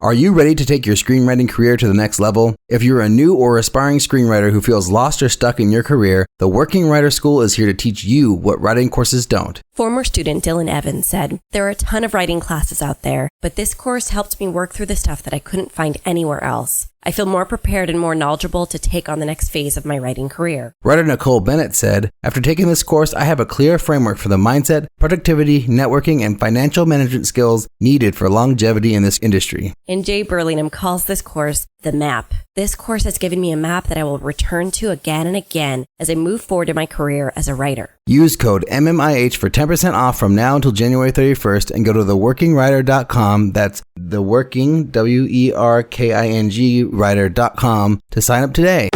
Are you ready to take your screenwriting career to the next level? If you're a new or aspiring screenwriter who feels lost or stuck in your career, the Working Writer School is here to teach you what writing courses don't. Former student Dylan Evans said, "There are a ton of writing classes out there, but this course helped me work through the stuff that I couldn't find anywhere else. I feel more prepared and more knowledgeable to take on the next phase of my writing career." Writer Nicole Bennett said, "After taking this course, I have a clear framework for the mindset, productivity, networking, and financial management skills needed for longevity in this industry." And Jay Burlingham calls this course the map. "This course has given me a map that I will return to again and again as I move forward in my career as a writer." Use code MMIH for 10% off from now until January 31st and go to theworkingwriter.com. That's theworking, WERKING, writer.com to sign up today.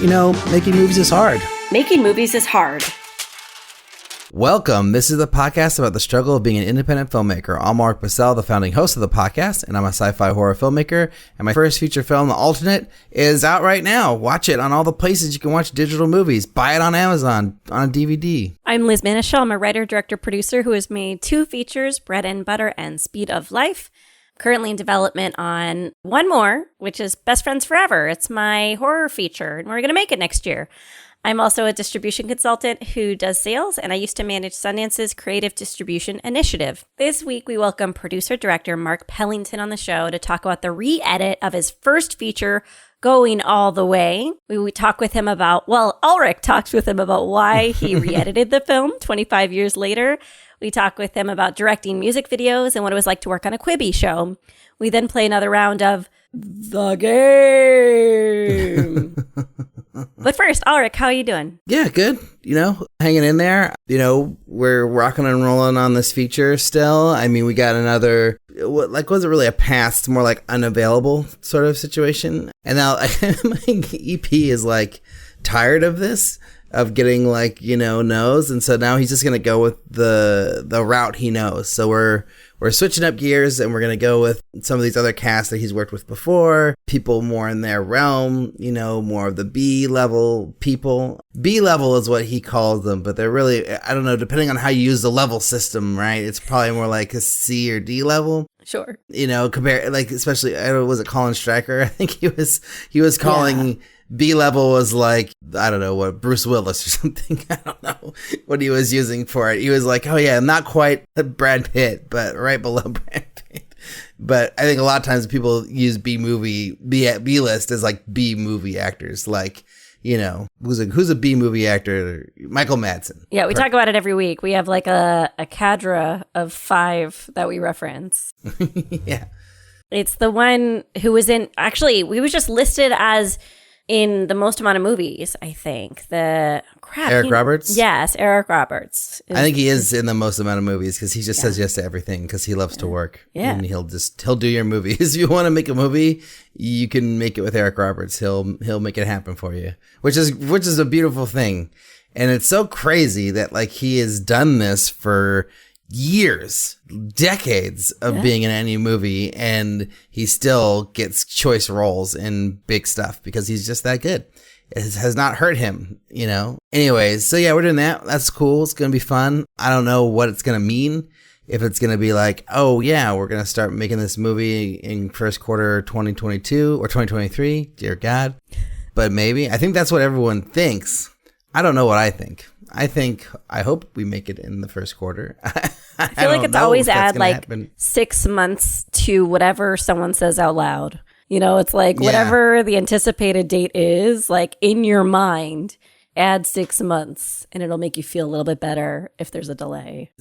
You know, making movies is hard. Making movies is hard. Welcome. This is the podcast about the struggle of being an independent filmmaker. I'm Mark Pellington, the founding host of the podcast, and I'm a sci-fi horror filmmaker. And my first feature film, The Alternate, is out right now. Watch it on all the places you can watch digital movies. Buy it on Amazon, on DVD. I'm Liz Manischel. I'm a writer, director, producer who has made 2 features, Bread and Butter and Speed of Life. Currently in development on one more, which is Best Friends Forever. It's my horror feature, and we're going to make it next year. I'm also a distribution consultant who does sales, and I used to manage Sundance's creative distribution initiative. This week, we welcome producer-director Mark Pellington on the show to talk about the re-edit of his first feature, Going All the Way. We talk with him about, Alrik talks with him about why he re-edited the film 25 years later. We talk with him about directing music videos and what it was like to work on a Quibi show. We then play another round of The Game. But first, Alrik, how are you doing? Yeah, good. You know, hanging in there. You know, we're rocking and rolling on this feature still. I mean, we got another, wasn't really a past, more like unavailable sort of situation. And now my EP is like tired of this, of getting no's. And so now he's just going to go with the route he knows. So we're switching up gears, and we're going to go with some of these other casts that he's worked with before, people more in their realm, more of the B-level people. B-level is what he calls them, but they're really, I don't know, depending on how you use the level system, right? It's probably more like a C or D level. Sure. Especially, was it Colin Stryker? I think he was calling... Yeah. B-level was like, I don't know what, Bruce Willis or something. I don't know what he was using for it. He was like, oh yeah, not quite Brad Pitt, but right below Brad Pitt. But I think a lot of times people use B-list as like B-movie actors. Like, who's a B-movie actor? Michael Madsen. Yeah, we talk about it every week. We have like a cadre of 5 that we reference. Yeah. It's the one who was in, actually, we was just listed as in the most amount of movies, I think. Eric Roberts? Yes, Eric Roberts. I think he is in the most amount of movies because he just says yes to everything because he loves to work. Yeah. And he'll do your movies. If you want to make a movie, you can make it with Eric Roberts. He'll make it happen for you, which is a beautiful thing. And it's so crazy that he has done this for years, decades of being in any movie, and he still gets choice roles in big stuff because he's just that good. It has not hurt him, Anyways, so yeah, we're doing that. That's cool. It's going to be fun. I don't know what it's going to mean. If it's going to be like, oh yeah, we're going to start making this movie in first quarter 2022 or 2023. Dear God. But maybe. I think that's what everyone thinks. I don't know what I think. I hope we make it in the first quarter. I feel like it's always add 6 months to whatever someone says out loud. It's like whatever the anticipated date is, like in your mind, add 6 months and it'll make you feel a little bit better if there's a delay.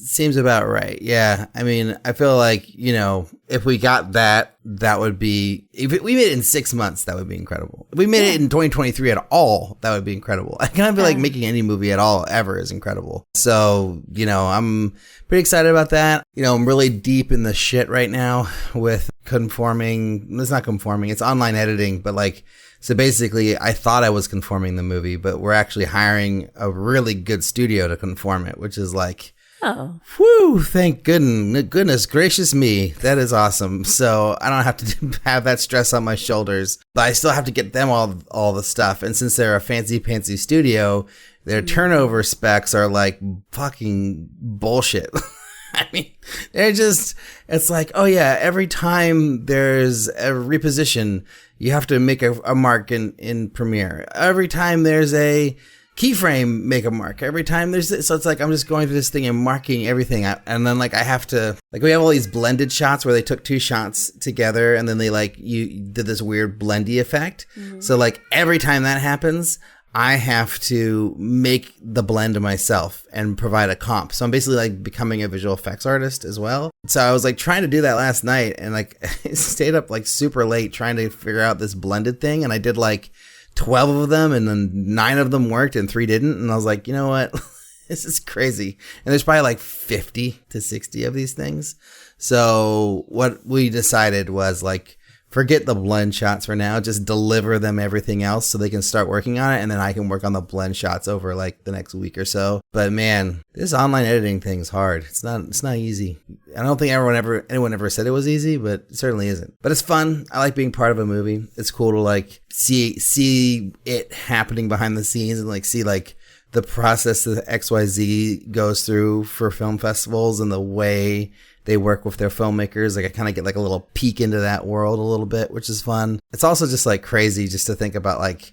Seems about right. Yeah. I mean, I feel like, if we got that would be, if we made it in 6 months, that would be incredible. If we made it in 2023 at all, that would be incredible. I kind of feel like making any movie at all ever is incredible. So, I'm pretty excited about that. I'm really deep in the shit right now with conforming. It's not conforming. It's online editing, but so basically, I thought I was conforming the movie, but we're actually hiring a really good studio to conform it, which is oh, whew, thank goodness gracious me. That is awesome. So I don't have to have that stress on my shoulders, but I still have to get them all the stuff. And since they're a fancy studio, their turnover specs are like fucking bullshit. I mean, it's like, oh yeah, every time there's a reposition, you have to make a mark in Premiere. Every time there's a keyframe, make a mark. Every time there's this, so it's like I'm just going through this thing and marking everything out. And then like I have to, like we have all these blended shots where they took two shots together and then they like, you did this weird blendy effect. Mm-hmm. So like every time that happens, I have to make the blend myself and provide a comp. So I'm basically like becoming a visual effects artist as well. So I was like trying to do that last night and like I stayed up like super late trying to figure out this blended thing. And I did like 12 of them and then 9 of them worked and 3 didn't. And I was like, you know what? This is crazy. And there's probably like 50 to 60 of these things. So what we decided was like, forget the blend shots for now. Just deliver them everything else so they can start working on it. And then I can work on the blend shots over like the next week or so. But man, this online editing thing's hard. It's not easy. I don't think anyone ever said it was easy, but it certainly isn't. But it's fun. I like being part of a movie. It's cool to like see it happening behind the scenes and like see like the process that XYZ goes through for film festivals and the way they work with their filmmakers. Like I kind of get like a little peek into that world a little bit, which is fun. It's also just like crazy just to think about like,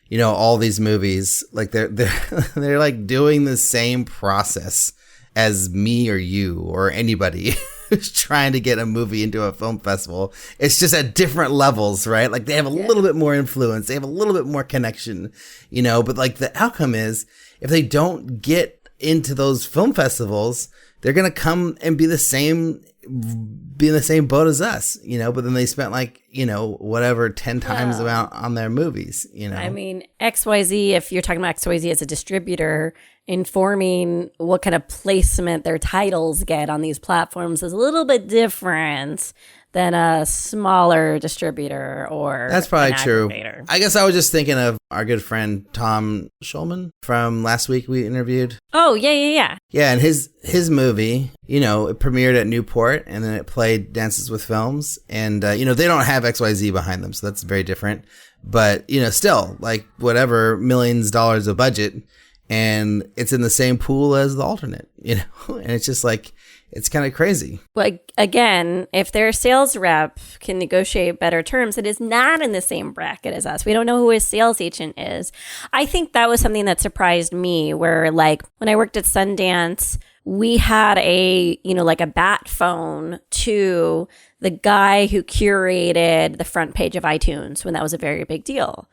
you know, all these movies, like they're like doing the same process as me or you or anybody who's trying to get a movie into a film festival. It's just at different levels, right? Like they have a little bit more influence. They have a little bit more connection, you know, but like the outcome is if they don't get into those film festivals, they're going to come and be in the same boat as us, you know, but then they spent like, you know, whatever, 10 times amount on their movies, you know. I mean, XYZ, if you're talking about XYZ as a distributor, informing what kind of placement their titles get on these platforms is a little bit different than a smaller distributor or that's probably true. Aggregator. I guess I was just thinking of our good friend Tom Schulman from last week we interviewed. Oh, yeah. Yeah, and his movie, you know, it premiered at Newport and then it played Dances with Films. And, you know, they don't have XYZ behind them, so that's very different. But, you know, still, like, whatever, millions of dollars of budget, and it's in the same pool as the alternate, you know? And it's just like, it's kind of crazy. Well, again, if their sales rep can negotiate better terms, it is not in the same bracket as us. We don't know who his sales agent is. I think that was something that surprised me where like when I worked at Sundance, we had a, you know, like a bat phone to the guy who curated the front page of iTunes when that was a very big deal.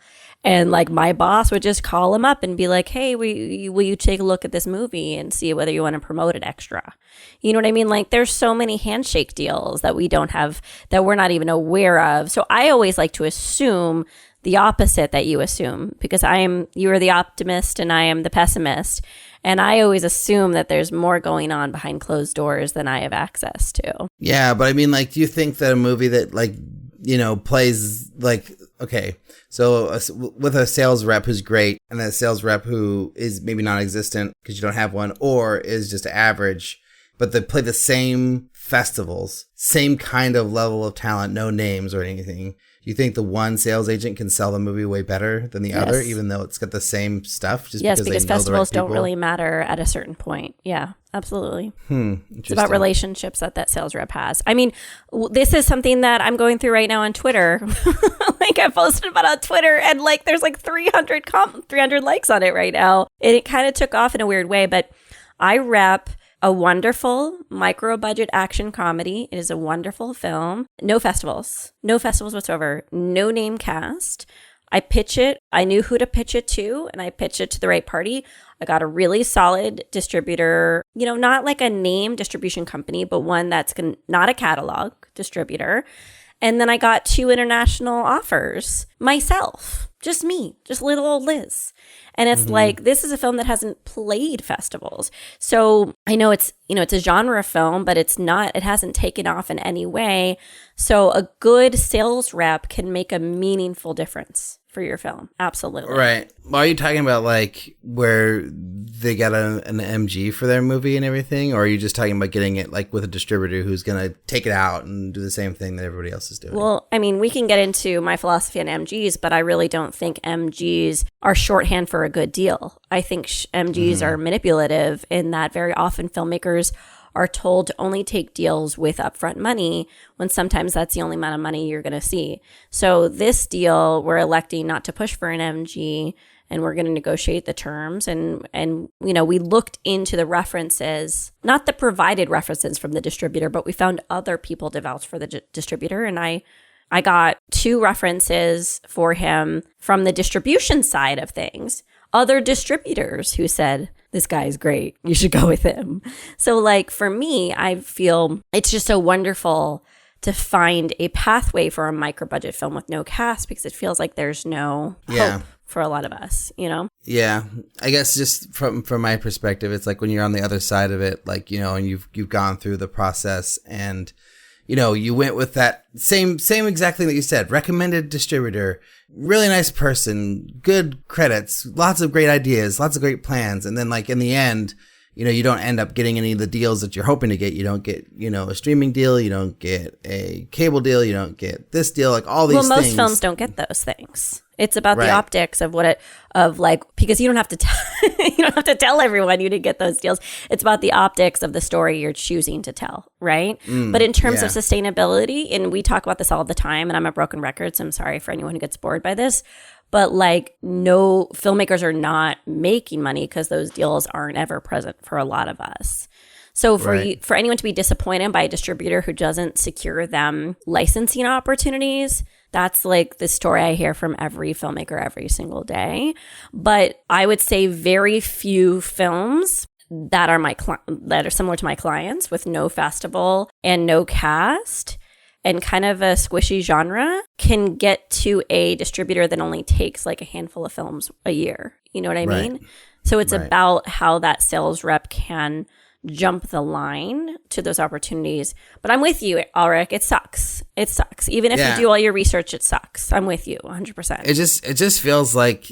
And like my boss would just call him up and be like, hey, will you take a look at this movie and see whether you want to promote it extra? You know what I mean? Like there's so many handshake deals that we don't have, that we're not even aware of. So I always like to assume the opposite that you assume, because you are the optimist and I am the pessimist. And I always assume that there's more going on behind closed doors than I have access to. Yeah, but I mean, like, do you think that a movie that like, you know, plays like, okay, so with a sales rep who's great and a sales rep who is maybe non-existent because you don't have one or is just average, but they play the same festivals, same kind of level of talent, no names or anything. Do you think the one sales agent can sell the movie way better than the other, even though it's got the same stuff? Just yes, because festivals don't really matter at a certain point. Yeah, absolutely. It's about relationships that sales rep has. I mean, this is something that I'm going through right now on Twitter. Like I posted about it on Twitter and like there's like 300 likes on it right now. And it kind of took off in a weird way, but I rep a wonderful micro-budget action comedy. It is a wonderful film. No festivals whatsoever. No name cast. I pitch it. I knew who to pitch it to, and I pitched it to the right party. I got a really solid distributor, you know, not like a name distribution company, but one that's not a catalog distributor. And then I got 2 international offers myself, just me, just little old Liz. And it's like, this is a film that hasn't played festivals. So I know it's, you know, it's a genre film, but it hasn't taken off in any way. So a good sales rep can make a meaningful difference for your film. Absolutely. Right. Well, are you talking about like where they got an MG for their movie and everything? Or are you just talking about getting it like with a distributor who's going to take it out and do the same thing that everybody else is doing? Well, I mean, we can get into my philosophy on MGs, but I really don't think MGs are shorthand for a good deal. I think MGs are manipulative in that very often filmmakers are told to only take deals with upfront money when sometimes that's the only amount of money you're going to see. So this deal, we're electing not to push for an MG, and we're going to negotiate the terms. And we looked into the references, not the provided references from the distributor, but we found other people to vouch for the distributor. And I got 2 references for him from the distribution side of things, other distributors who said, this guy is great, you should go with him. So like for me, I feel it's just so wonderful to find a pathway for a micro budget film with no cast, because it feels like there's no hope for a lot of us, Yeah, I guess just from my perspective, it's like when you're on the other side of it, like, and you've gone through the process, and you went with that same exact thing that you said, recommended distributor, really nice person, good credits, lots of great ideas, lots of great plans, and then like in the end, you don't end up getting any of the deals that you're hoping to get. You don't get, a streaming deal. You don't get a cable deal. You don't get this deal. Like all these things. Well, most films don't get those things. It's about the optics of because you don't have to you don't have to tell everyone you didn't get those deals. It's about the optics of the story you're choosing to tell, right? But in terms of sustainability, and we talk about this all the time, and I'm a broken record, so I'm sorry for anyone who gets bored by this. But like, no, filmmakers are not making money because those deals aren't ever present for a lot of us. So for anyone to be disappointed by a distributor who doesn't secure them licensing opportunities, that's like the story I hear from every filmmaker every single day. But I would say very few films that are that are similar to my clients, with no festival and no cast and kind of a squishy genre, can get to a distributor that only takes like a handful of films a year. You know what I mean? So it's about how that sales rep can jump the line to those opportunities. But I'm with you, Alrik. It sucks. It sucks. Even if you do all your research, it sucks. I'm with you 100%. It just feels like,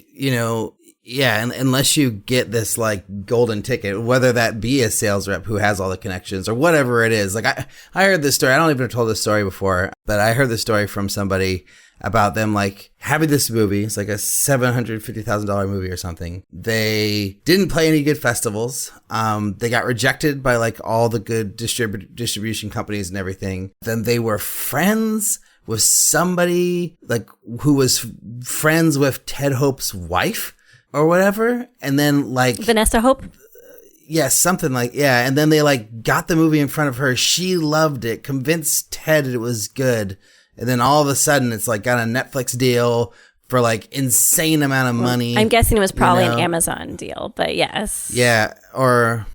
unless you get this like golden ticket, whether that be a sales rep who has all the connections or whatever it is. Like I heard this story. I don't even have told this story before, but I heard this story from somebody about them like having this movie. It's like a $750,000 movie or something. They didn't play any good festivals. They got rejected by like all the good distribution companies and everything. Then they were friends with somebody like who was friends with Ted Hope's wife or whatever. And then like Vanessa Hope. Yes, something like, and then they like got the movie in front of her. She loved it, convinced Ted it was good. And then all of a sudden, it's like got a Netflix deal for like insane amount of money. I'm guessing it was probably an Amazon deal, but yes. Yeah, or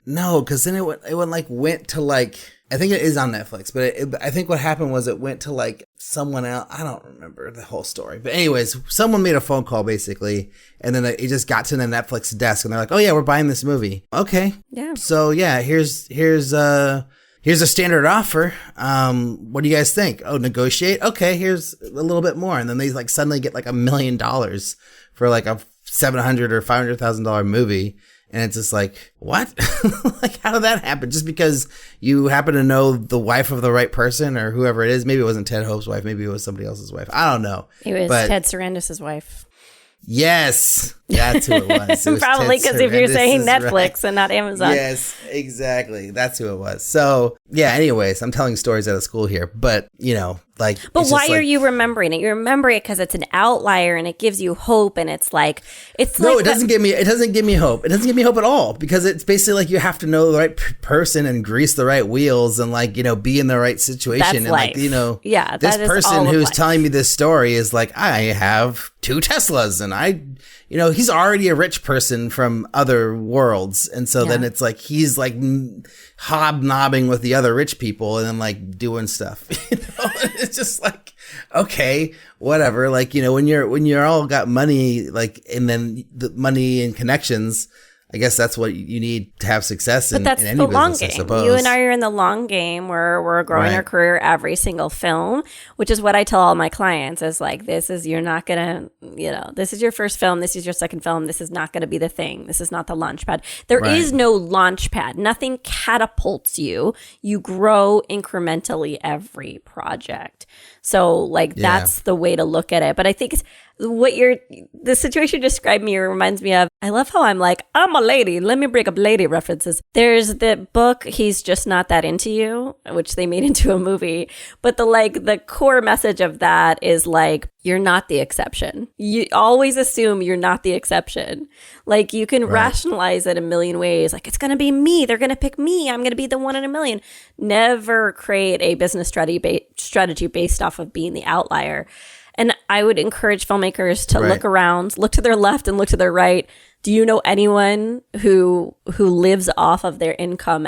no, because then it went to like, I think it is on Netflix, but I think what happened was it went to like someone else. I don't remember the whole story, but anyways, someone made a phone call basically, and then it just got to the Netflix desk, and they're like, "Oh yeah, we're buying this movie." Okay, yeah. So yeah, here's a standard offer. What do you guys think? Oh, negotiate? Okay, here's a little bit more. And then they like suddenly get like $1 million for like a $700,000 or $500,000 movie. And it's just like, what? Like, how did that happen? Just because you happen to know the wife of the right person or whoever it is. Maybe it wasn't Ted Hope's wife. Maybe it was somebody else's wife. I don't know. It was Ted Sarandis' wife. Yes, that's who it was. It was probably because if you're saying Netflix and not Amazon. Yes, exactly. That's who it was. So, yeah, anyways, I'm telling stories out of school here, but, But why are you remembering it? You remember it because it's an outlier and it gives you hope, and it's like no, it doesn't give me hope. It doesn't give me hope at all, because it's basically like you have to know the right person and grease the right wheels and be in the right situation. That's and life. This person who's telling me this story is like, I have 2 Teslas and he's already a rich person from other worlds. And so then it's like, he's like hobnobbing with the other rich people and then like doing stuff, It's just like, okay, whatever. Like, when you're all got money, like, and then the money and connections, I guess that's what you need to have success in any business, long game. I suppose. You and I are in the long game where we're growing our career every single film, which is what I tell all my clients is like, this is your first film. This is your second film. This is not going to be the thing. This is not the launch pad. There is no launch pad. Nothing catapults you. You grow incrementally every project. So that's the way to look at it. But I think The situation you described me reminds me of, I love how I'm like, I'm a lady. Let me bring up lady references. There's the book, He's Just Not That Into You, which they made into a movie. But the core message of that is like, you're not the exception. You always assume you're not the exception. Like you can rationalize it a million ways. Like it's going to be me. They're going to pick me. I'm going to be the one in a million. Never create a business strategy based off of being the outlier. And I would encourage filmmakers to look around, look to their left and look to their right. Do you know anyone who lives off of their income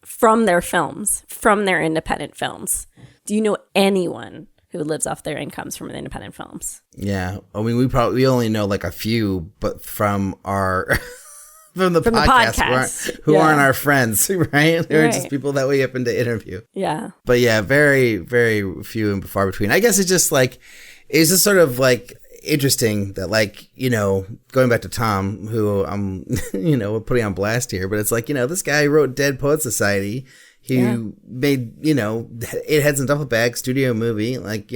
from their films, from their independent films? Do you know anyone who lives off their incomes from the independent films? Yeah. I mean, we only know like a few, but from our from the podcast. Who aren't our friends, right? They're just people that we happen to interview. Yeah. But yeah, very, very few and far between. I guess it's just sort of like interesting that like, going back to Tom, who I'm, putting on blast here, but it's like, this guy wrote Dead Poet Society. He made, Eight Heads in a Duffel Bag studio movie. Like,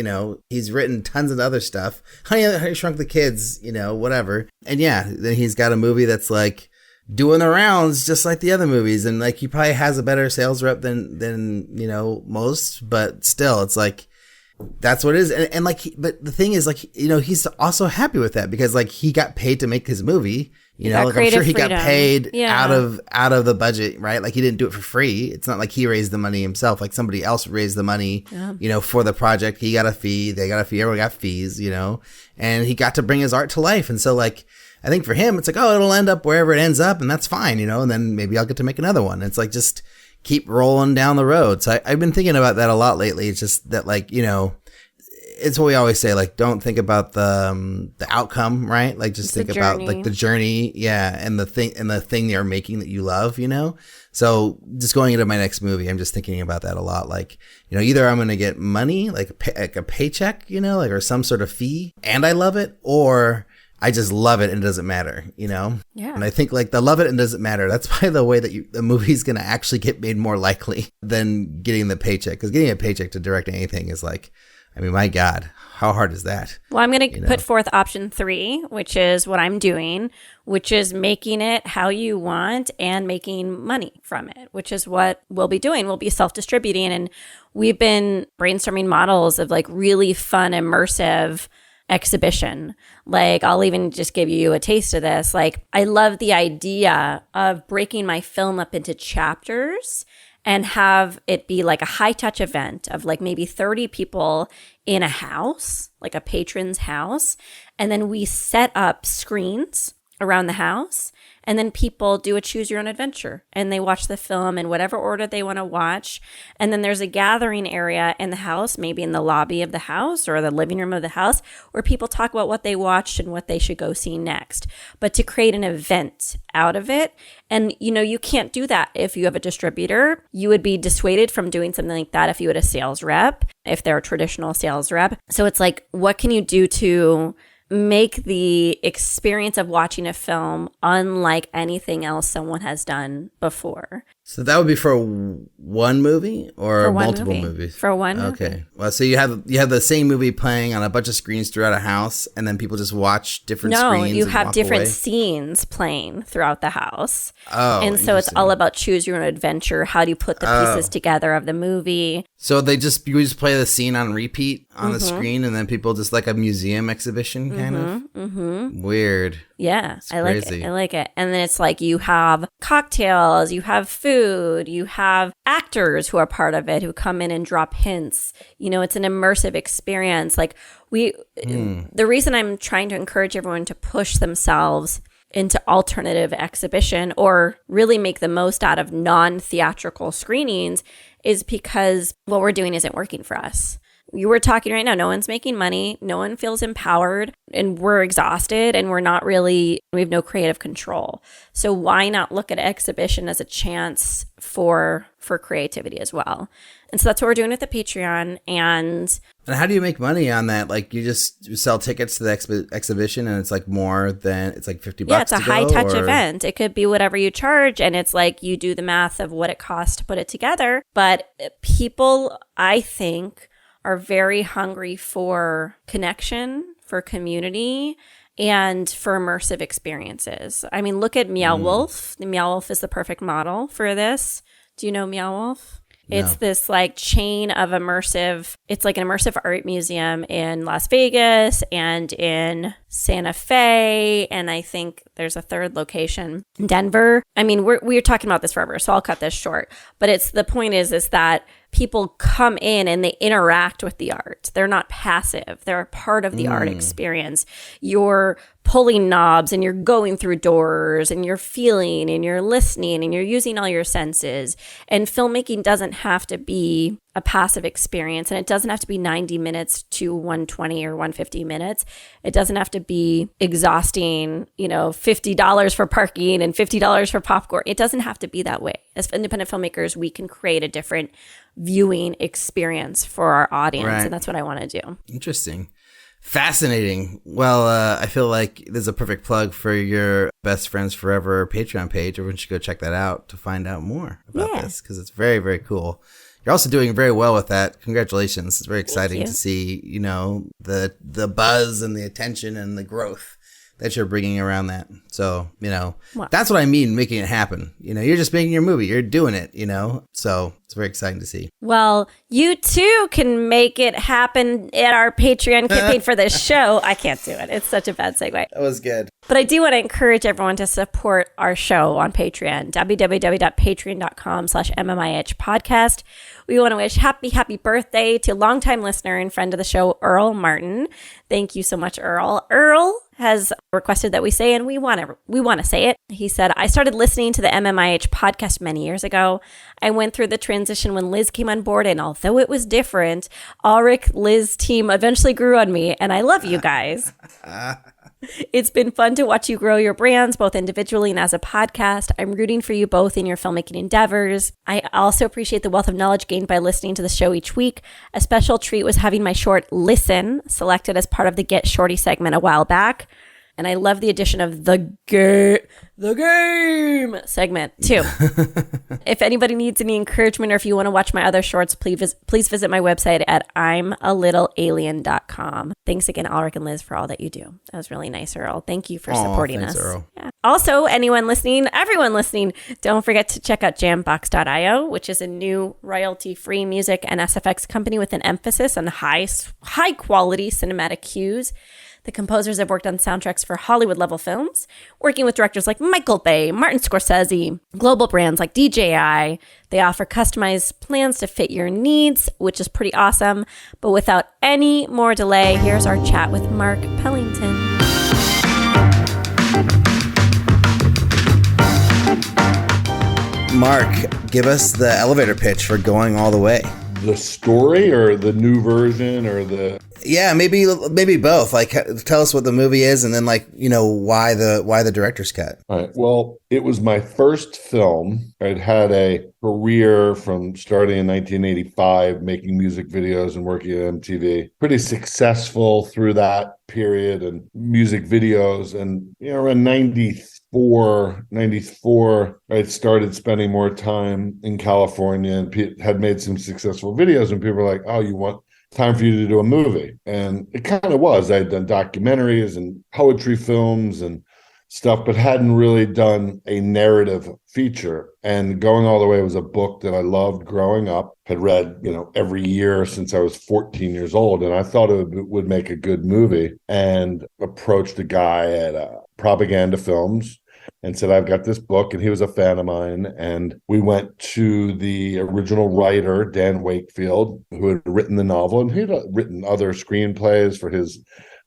he's written tons of other stuff. Honey, I Shrunk the Kids, whatever. And then he's got a movie that's like doing the rounds just like the other movies. And like, he probably has a better sales rep than most, but still it's like, that's what it is. And like, but the thing is like, he's also happy with that because like he got paid to make his movie. I'm sure he got paid out of the budget, right? Like he didn't do it for free. It's not like he raised the money himself. Like somebody else raised the money, for the project. He got a fee. They got a fee. Everyone got fees, and he got to bring his art to life. And so like, I think for him, it's like, oh, it'll end up wherever it ends up. And that's fine, and then maybe I'll get to make another one. It's like, just keep rolling down the road. So I've been thinking about that a lot lately. It's just that like, it's what we always say, like, don't think about the outcome, right? Like, just think about like the journey. Yeah. And the thing you're making that you love, So just going into my next movie, I'm just thinking about that a lot. Like, either I'm going to get money, like a paycheck, or some sort of fee and I love it, or I just love it and it doesn't matter, Yeah. And I think like the love it and doesn't matter. That's probably the way that the movie's going to actually get made more likely than getting the paycheck. Because getting a paycheck to direct anything is like, I mean, my God, how hard is that? Well, I'm going to put forth option 3, which is what I'm doing, which is making it how you want and making money from it, which is what we'll be doing. We'll be self-distributing. And we've been brainstorming models of like really fun, immersive exhibition. Like, I'll even just give you a taste of this. Like, I love the idea of breaking my film up into chapters and have it be like a high touch event of like maybe 30 people in a house, like a patron's house. And then we set up screens around the house. And then people do a choose your own adventure and they watch the film in whatever order they want to watch. And then there's a gathering area in the house, maybe in the lobby of the house or the living room of the house, where people talk about what they watched and what they should go see next. But to create an event out of it. And, you can't do that if you have a distributor. You would be dissuaded from doing something like that if you had a sales rep, if they're a traditional sales rep. So it's like, what can you do to make the experience of watching a film unlike anything else someone has done before? So that would be for one movie or multiple movies? For one movie. Okay. Well, so you have the same movie playing on a bunch of screens throughout a house, and then people just watch different screens. No, you have different away? Scenes playing throughout the house. Oh, and so it's all about choose your own adventure. How do you put the pieces together of the movie? So you just play the scene on repeat on the screen, and then people just like a museum exhibition kind of? Mm-hmm. Weird. Yeah, I like it. I like it. And then it's like you have cocktails, you have food, you have actors who are part of it who come in and drop hints. It's an immersive experience. Like the reason I'm trying to encourage everyone to push themselves into alternative exhibition or really make the most out of non-theatrical screenings is because what we're doing isn't working for us. You were talking right now, no one's making money, no one feels empowered, and we're exhausted, and we have no creative control. So why not look at exhibition as a chance for creativity as well? And so that's what we're doing with the Patreon. And how do you make money on that? Like, you just sell tickets to the exhibition, and it's like it's like $50. Yeah, it's a high touch event. It could be whatever you charge, and it's like you do the math of what it costs to put it together. But people, I think, are very hungry for connection, for community and for immersive experiences. I mean, look at Meow Wolf. The Meow Wolf is the perfect model for this. Do you know Meow Wolf? No. It's this like chain of it's like an immersive art museum in Las Vegas and in Santa Fe. And I think there's a third location in Denver. I mean, we're talking about this forever, so I'll cut this short. But the point is that people come in and they interact with the art. They're not passive. They're a part of the art experience. You're pulling knobs and you're going through doors and you're feeling and you're listening and you're using all your senses. And filmmaking doesn't have to be a passive experience, and it doesn't have to be 90 minutes to 120 or 150 minutes. It doesn't have to be exhausting, $50 for parking and $50 for popcorn. It doesn't have to be that way. As independent filmmakers, we can create a different viewing experience for our audience, right. And that's what I want to do. Interesting. Fascinating. Well, I feel like this is a perfect plug for your Best Friends Forever Patreon page. Everyone should go check that out to find out more about this, because it's very, very cool. You're also doing very well with that. Congratulations. It's very exciting to see, the buzz and the attention and the growth that you're bringing around that. So, that's what I mean, making it happen. You're just making your movie. You're doing it, So it's very exciting to see. Well, you too can make it happen at our Patreon campaign for this show. I can't do it. It's such a bad segue. That was good. But I do want to encourage everyone to support our show on Patreon, www.patreon.com/MMIH podcast. We want to wish happy birthday to longtime listener and friend of the show, Earl Martin. Thank you so much, Earl. Earl has requested that we say, and we want to say it. He said, I started listening to the MMIH podcast many years ago. I went through the transition when Liz came on board, and although it was different, Alrik, Liz team eventually grew on me, and I love you guys. It's been fun to watch you grow your brands, both individually and as a podcast. I'm rooting for you both in your filmmaking endeavors. I also appreciate the wealth of knowledge gained by listening to the show each week. A special treat was having my short Listen selected as part of the Get Shorty segment a while back. And I love the addition of the game segment too. If anybody needs any encouragement, or if you want to watch my other shorts, please visit my website at imalittlealien.com. Thanks again, Alrik and Liz, for all that you do. That was really nice, Earl. Thank you for supporting us. Earl. Yeah. Also, everyone listening, don't forget to check out jambox.io, which is a new royalty-free music and SFX company with an emphasis on high-quality cinematic cues. The composers have worked on soundtracks for Hollywood-level films, working with directors like Michael Bay, Martin Scorsese, global brands like DJI. They offer customized plans to fit your needs, which is pretty awesome. But without any more delay, here's our chat with Mark Pellington. Mark, give us the elevator pitch for Going All the Way. The story, or the new version, or the... Yeah, maybe both. Like, tell us what the movie is, and then why the director's cut. All right. Well, it was my first film. I'd had a career from starting in 1985, making music videos and working at MTV. Pretty successful through that period and music videos. And around 94, I started spending more time in California and had made some successful videos. And people were like, "Oh, you want time for you to do a movie?" And it kind of was. I had done documentaries and poetry films and stuff, but hadn't really done a narrative feature. And Going All the Way was a book that I loved growing up, had read, every year since I was 14 years old. And I thought it would make a good movie, and approached a guy at Propaganda Films and said, I've got this book. And he was a fan of mine. And we went to the original writer, Dan Wakefield, who had written the novel, and he had written other screenplays for his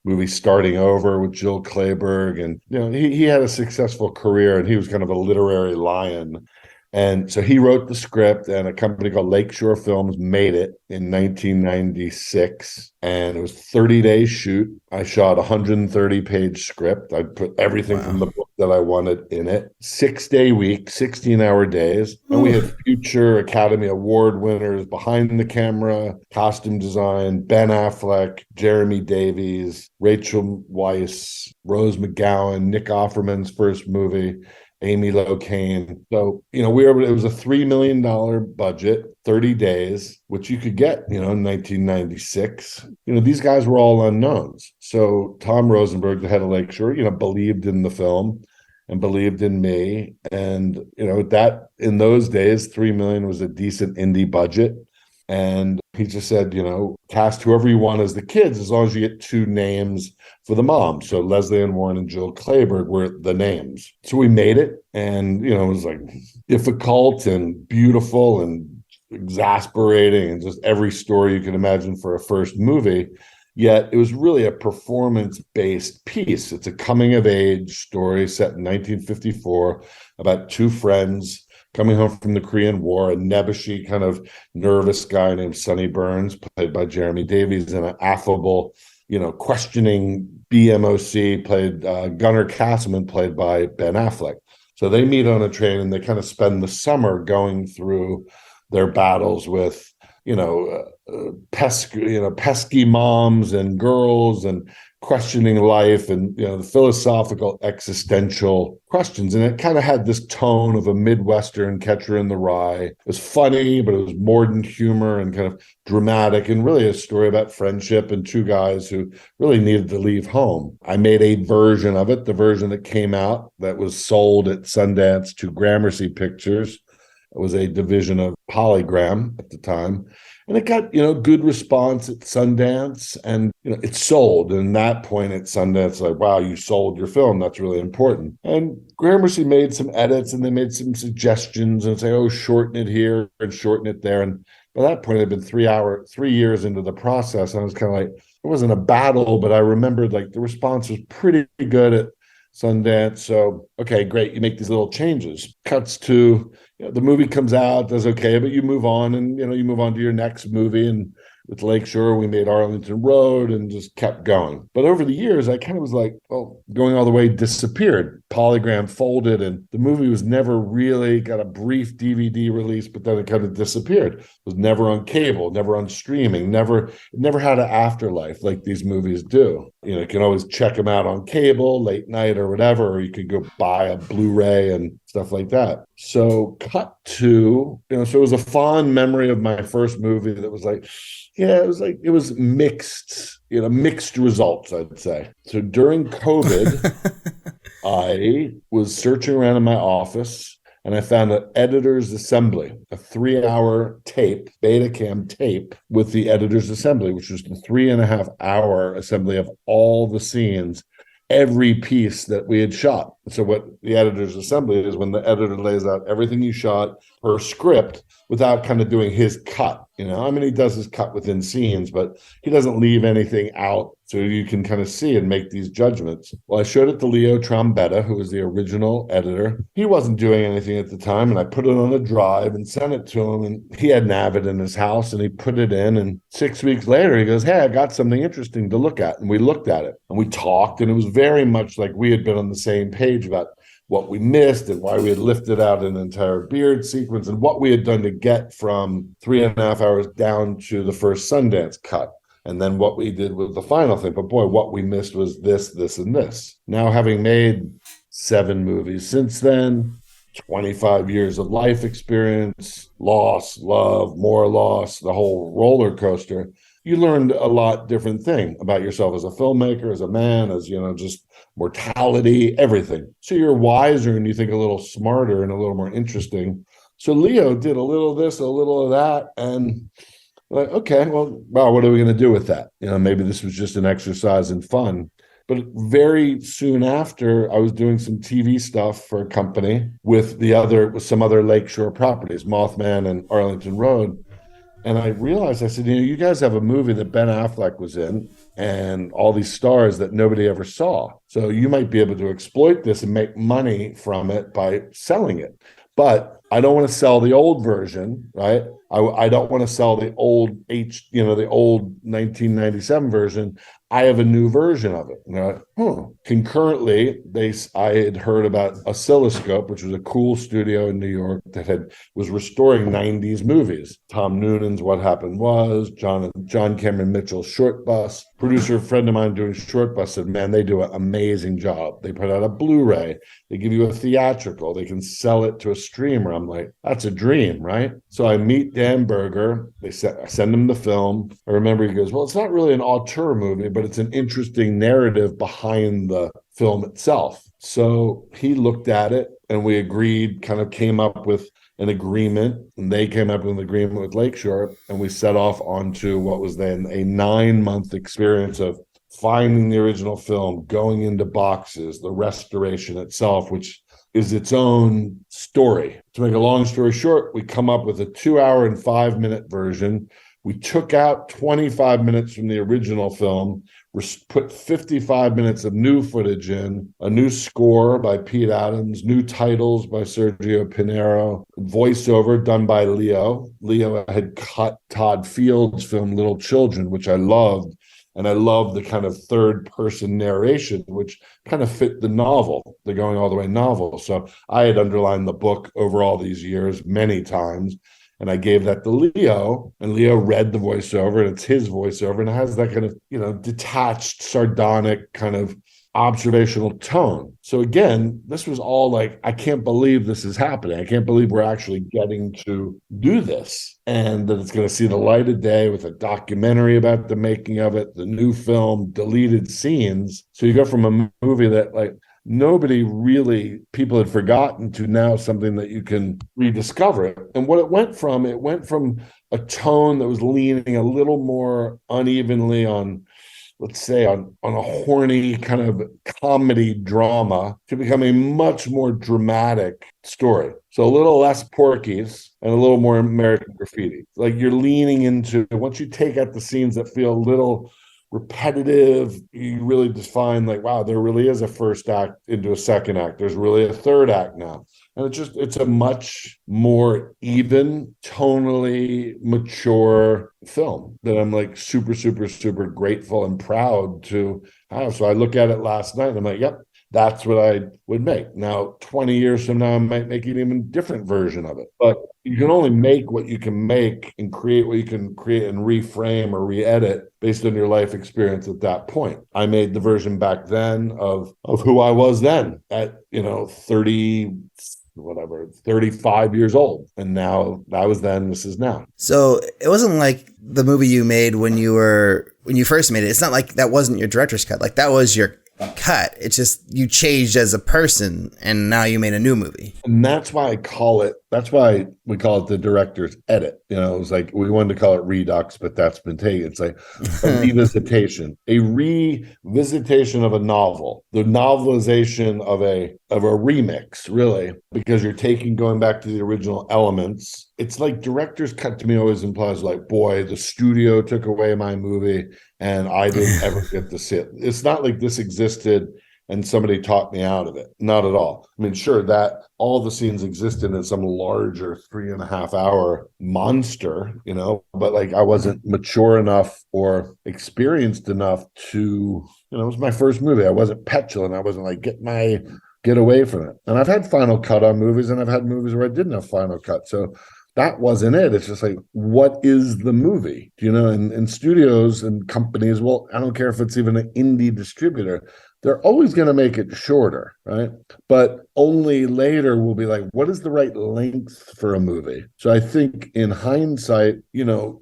movie Starting Over with Jill Clayburgh. And, he had a successful career, and he was kind of a literary lion. And so he wrote the script, and a company called Lakeshore Films made it in 1996. And it was 30-day shoot. I shot a 130-page script. I put everything from the book that I wanted in it. 6-day week, 16-hour days. And we had future Academy Award winners behind the camera, costume design, Ben Affleck, Jeremy Davies, Rachel Weisz, Rose McGowan, Nick Offerman's first movie. Amy Locane. So, it was a $3 million budget, 30 days, which you could get, in 1996. These guys were all unknowns. So Tom Rosenberg, the head of Lakeshore, believed in the film and believed in me. And, that in those days, 3 million was a decent indie budget. And he just said, cast whoever you want as the kids, as long as you get 2 names for the mom. So Leslie Ann Warren and Jill Clayburgh were the names. So we made it. And, it was like difficult and beautiful and exasperating and just every story you can imagine for a first movie. Yet it was really a performance-based piece. It's a coming-of-age story set in 1954 about 2 friends coming home from the Korean War, a nebbishy kind of nervous guy named Sonny Burns, played by Jeremy Davies, and an affable, questioning BMOC, played Gunnar Castleman, played by Ben Affleck. So they meet on a train and they kind of spend the summer going through their battles with, pesky moms and girls and questioning life and, the philosophical existential questions. And it kind of had this tone of a Midwestern Catcher in the Rye. It was funny, but it was mordant humor and kind of dramatic and really a story about friendship and 2 guys who really needed to leave home. I made a version of it, the version that came out that was sold at Sundance to Gramercy Pictures. It was a division of Polygram at the time. And it got, good response at Sundance and, it sold. And that point at Sundance, like, wow, you sold your film. That's really important. And Gramercy made some edits and they made some suggestions and say, oh, shorten it here and shorten it there. And by that point, it had been 3 years into the process. And I was kind of like, it wasn't a battle, but I remembered like the response was pretty good at Sundance. So, okay, great. You make these little changes. Cuts to, the movie comes out, does okay, but you move on and, you move on to your next movie. And with Lakeshore, we made Arlington Road and just kept going. But over the years, I kind of was like, well, going all the way disappeared. Polygram folded and the movie was never really got a brief DVD release, but then it kind of disappeared. It was never on cable, never on streaming, it never had an afterlife like these movies do. You can always check them out on cable, late night or whatever, or you could go buy a Blu-ray and stuff like that. So cut to, so it was a fond memory of my first movie that was like, it was mixed, mixed results, I'd say. So during COVID, I was searching around in my office and I found an editor's assembly, a 3-hour tape, Betacam tape with the editor's assembly, which was the 3.5-hour assembly of all the scenes, every piece that we had shot. So what the editor's assembly is when the editor lays out everything you shot per script without kind of doing his cut. He does his cut within scenes, but he doesn't leave anything out so you can kind of see and make these judgments. Well, I showed it to Leo Trombetta, who was the original editor. He wasn't doing anything at the time, and I put it on a drive and sent it to him, and he had an Avid in his house, and he put it in, and 6 weeks later, he goes, hey, I got something interesting to look at, and we looked at it, and we talked, and it was very much like we had been on the same page about what we missed and why we had lifted out an entire beard sequence and what we had done to get from 3.5 hours down to the first Sundance cut. And then what we did with the final thing. But boy, what we missed was this, this, and this. Now, having made 7 movies since then, 25 years of life experience, loss, love, more loss, the whole roller coaster, you learned a lot different thing about yourself as a filmmaker, as a man, as, just mortality, everything. So you're wiser and you think a little smarter and a little more interesting. So Leo did a little of this, a little of that. And like, okay, well, wow, what are we going to do with that? Maybe this was just an exercise in fun. But very soon after, I was doing some TV stuff for a company with some other Lakeshore properties, Mothman and Arlington Road. And I realized, I said, you guys have a movie that Ben Affleck was in and all these stars that nobody ever saw. So you might be able to exploit this and make money from it by selling it. But I don't want to sell the old version, right? I don't want to sell the old the old 1997 version. I have a new version of it. And concurrently, I had heard about Oscilloscope, which was a cool studio in New York that was restoring 90s movies. Tom Noonan's What Happened Was, John Cameron Mitchell's Short Bus. Producer, friend of mine doing Short Bus said, man, they do an amazing job. They put out a Blu-ray. They give you a theatrical. They can sell it to a streamer. I'm like, that's a dream, right? So I meet Dan Berger. I send him the film. I remember he goes, well, it's not really an auteur movie, but it's an interesting narrative behind the film itself. So he looked at it and we agreed, kind of came up with an agreement, and they came up with an agreement with Lakeshore, and we set off onto what was then a 9-month experience of finding the original film, going into boxes, the restoration itself, which is its own story. To make a long story short, we come up with a 2-hour and 5-minute version. We took out 25 minutes from the original film, put 55 minutes of new footage in, a new score by Pete Adams, new titles by Sergio Pinero, voiceover done by Leo. Leo had cut Todd Field's film Little Children, which I loved. And I loved the kind of third-person narration, which kind of fit the novel, the Going All the Way novel. So I had underlined the book over all these years many times. And I gave that to Leo, and Leo read the voiceover, and it's his voiceover, and it has that kind of, detached, sardonic kind of observational tone. So again, this was all like, I can't believe this is happening. I can't believe we're actually getting to do this, and that it's going to see the light of day with a documentary about the making of it, the new film, deleted scenes. So you go from a movie that people had forgotten to now something that you can rediscover it. And what it went from a tone that was leaning a little more unevenly on, let's say, on a horny kind of comedy drama to become a much more dramatic story. So a little less Porky's and a little more American Graffiti. Like you're leaning into, once you take out the scenes that feel a little repetitive, you really define like, wow, there really is a first act into a second act. There's really a third act now. And it's a much more even, tonally mature film that I'm like super, super, super grateful and proud to have. So I look at it last night and I'm like, yep, that's what I would make. Now, 20 years from now, I might make an even different version of it. But you can only make what you can make and create what you can create and reframe or re-edit based on your life experience at that point. I made the version back then of who I was then at, 35 years old. And now that was then, this is now. So it wasn't like the movie you made when you first made it. It's not like that wasn't your director's cut. Like that was your cut. It's just you changed as a person and now you made a new movie. And that's why we call it the director's edit. It was like, we wanted to call it Redux, but that's been taken. It's like a revisitation of a novel, the novelization of a remix, really, because you're going back to the original elements. It's like director's cut to me always implies like, boy, the studio took away my movie and I didn't ever get to see it. It's not like this existed and somebody taught me out of it. Not at all. I mean, sure, that all the scenes existed in some larger 3.5-hour monster, but like I wasn't mature enough or experienced enough to, it was my first movie. I wasn't petulant. I wasn't like, get away from it. And I've had final cut on movies, and I've had movies where I didn't have final cut. So that wasn't it. It's just like, what is the movie? And studios and companies, well, I don't care if it's even an indie distributor, they're always going to make it shorter, right? But only later we'll be like, what is the right length for a movie? So I think in hindsight,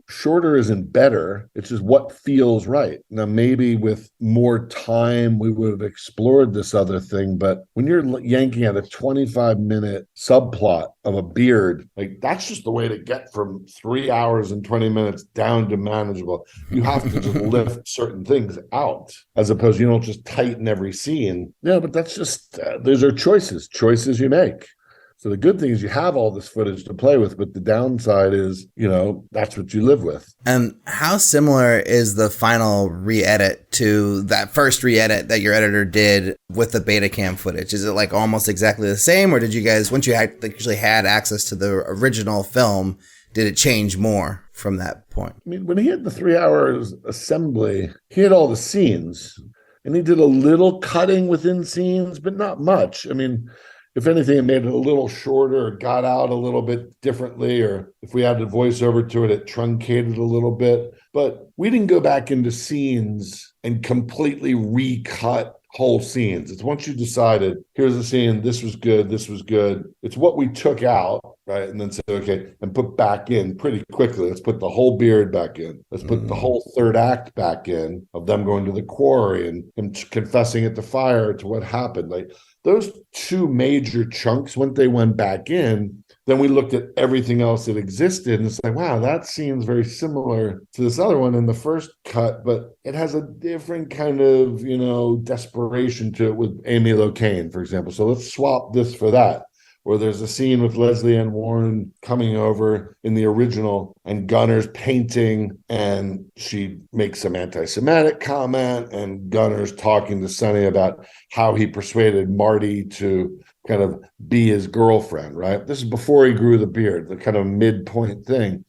shorter isn't better. It's just what feels right. Now, maybe with more time, we would have explored this other thing. But when you're yanking at a 25-minute subplot of a beard, like that's just the way to get from 3 hours and 20 minutes down to manageable. You have to just lift certain things out, as opposed, you don't just tighten every scene. Yeah, but that's just, those are choices you make. So the good thing is you have all this footage to play with, but the downside is, that's what you live with. And how similar is the final re-edit to that first re-edit that your editor did with the Betacam footage? Is it like almost exactly the same, or did you guys, once you actually had access to the original film, did it change more from that point? I mean, when he had the 3 hours assembly, he had all the scenes and he did a little cutting within scenes, but not much. I mean, if anything, it made it a little shorter, it got out a little bit differently, or if we added voiceover to it, it truncated a little bit. But we didn't go back into scenes and completely recut whole scenes. It's once you decided, here's the scene, this was good, this was good. It's what we took out, right? And then said, okay, and put back in pretty quickly. Let's put the whole beard back in. Let's put the whole third act back in of them going to the quarry and him confessing at the fire to what happened. Like those two major chunks, when they went back in, then we looked at everything else that existed, and it's like, wow, that seems very similar to this other one in the first cut, but it has a different kind of, desperation to it with Amy Locane, for example. So let's swap this for that. Or there's a scene with Leslie Ann Warren coming over in the original and Gunner's painting, and she makes some anti-Semitic comment, and Gunner's talking to Sonny about how he persuaded Marty to kind of be his girlfriend, right? This is before he grew the beard, the kind of midpoint thing.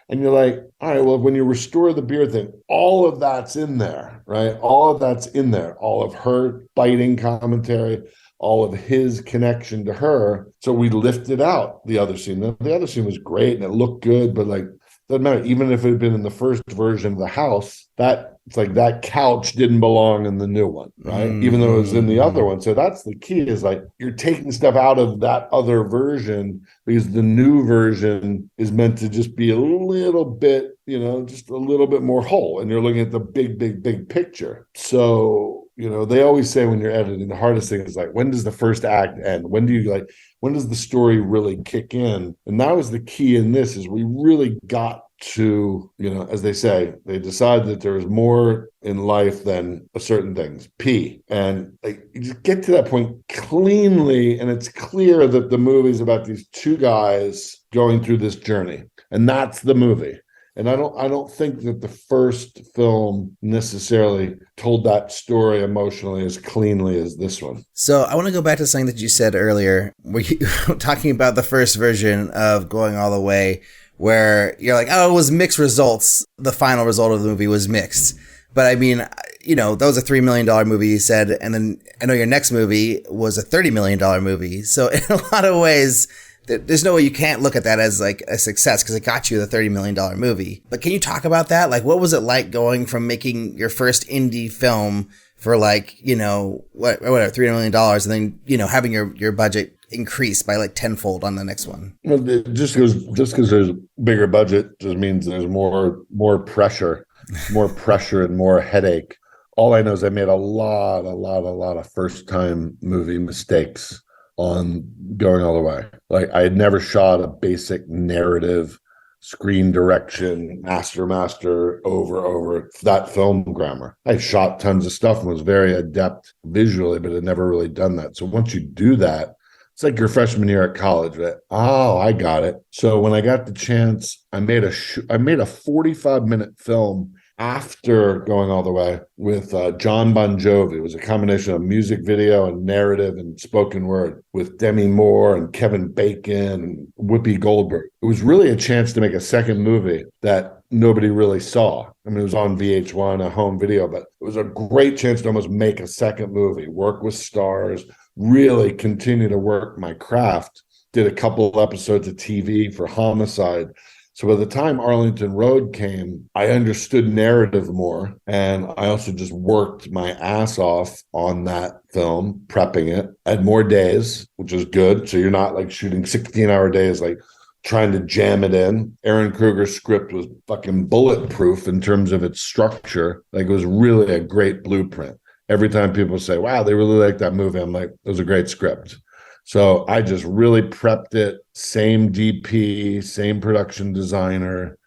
And you're like, all right, well, when you restore the beard thing, all of that's in there, right? All of that's in there. All of her biting commentary, all of his connection to her. So we lifted out the other scene. The other scene was great and it looked good, but like, doesn't matter. Even if it had been in the first version of the house, it's like that couch didn't belong in the new one, right? Even though it was in the other one. So that's the key, is like you're taking stuff out of that other version because the new version is meant to just be a little bit, just a little bit more whole. And you're looking at the big, big, big picture. So, they always say when you're editing, the hardest thing is like, when does the first act end? When does the story really kick in? And that was the key in this, is we really got to, as they say, they decide that there is more in life than certain things, P. And you just get to that point cleanly, and it's clear that the movie is about these two guys going through this journey. And that's the movie. And I don't think that the first film necessarily told that story emotionally as cleanly as this one. So I want to go back to something that you said earlier, where you were talking about the first version of Going All the Way, where you're like, oh, it was mixed results. The final result of the movie was mixed. But I mean, that was a $3 million movie, you said. And then I know your next movie was a $30 million movie. So in a lot of ways, there's no way you can't look at that as like a success because it got you the $30 million movie. But can you talk about that? Like, what was it like going from making your first indie film for like, whatever, $3 million and then, having your budget increase by like tenfold on the next one? Well, just because there's a bigger budget just means there's more pressure, and more headache. All I know is I made a lot of first time movie mistakes on Going All the Way. Like I had never shot a basic narrative, screen direction, master over that film grammar. I shot tons of stuff and was very adept visually, but had never really done that. So once you do that, it's like your freshman year at college, right? Oh, I got it. So when I got the chance, I made a 45-minute film after Going All the Way with John Bon Jovi. It was a combination of music video and narrative and spoken word with Demi Moore and Kevin Bacon and Whoopi Goldberg. It was really a chance to make a second movie that nobody really saw. I mean, it was on VH1, a home video, but it was a great chance to almost make a second movie, work with stars, really continue to work my craft. Did a couple episodes of TV for Homicide. So by the time Arlington Road came, I understood narrative more. And I also just worked my ass off on that film, prepping it. I had more days, which is good. So you're not like shooting 16-hour days, like trying to jam it in. Aaron Kruger's script was fucking bulletproof in terms of its structure. Like it was really a great blueprint. Every time people say, wow, they really like that movie, I'm like, it was a great script. So I just really prepped it. Same DP, same production designer,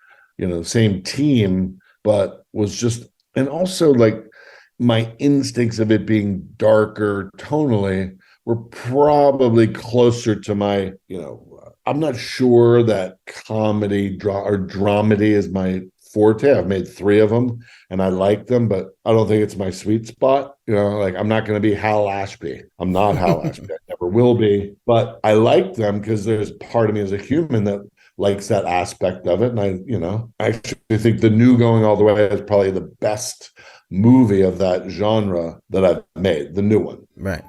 same team, but was just, and also like my instincts of it being darker tonally were probably closer to my, I'm not sure that comedy or dramedy is my forte. I've made 3 of them and I like them, but I don't think it's my sweet spot. I'm not going to be Hal Ashby. I'm not Hal Ashby. I never will be, but I like them because there's part of me as a human that likes that aspect of it. And I actually think The New Going All the Way is probably the best movie of that genre that I've made, the new one. Right.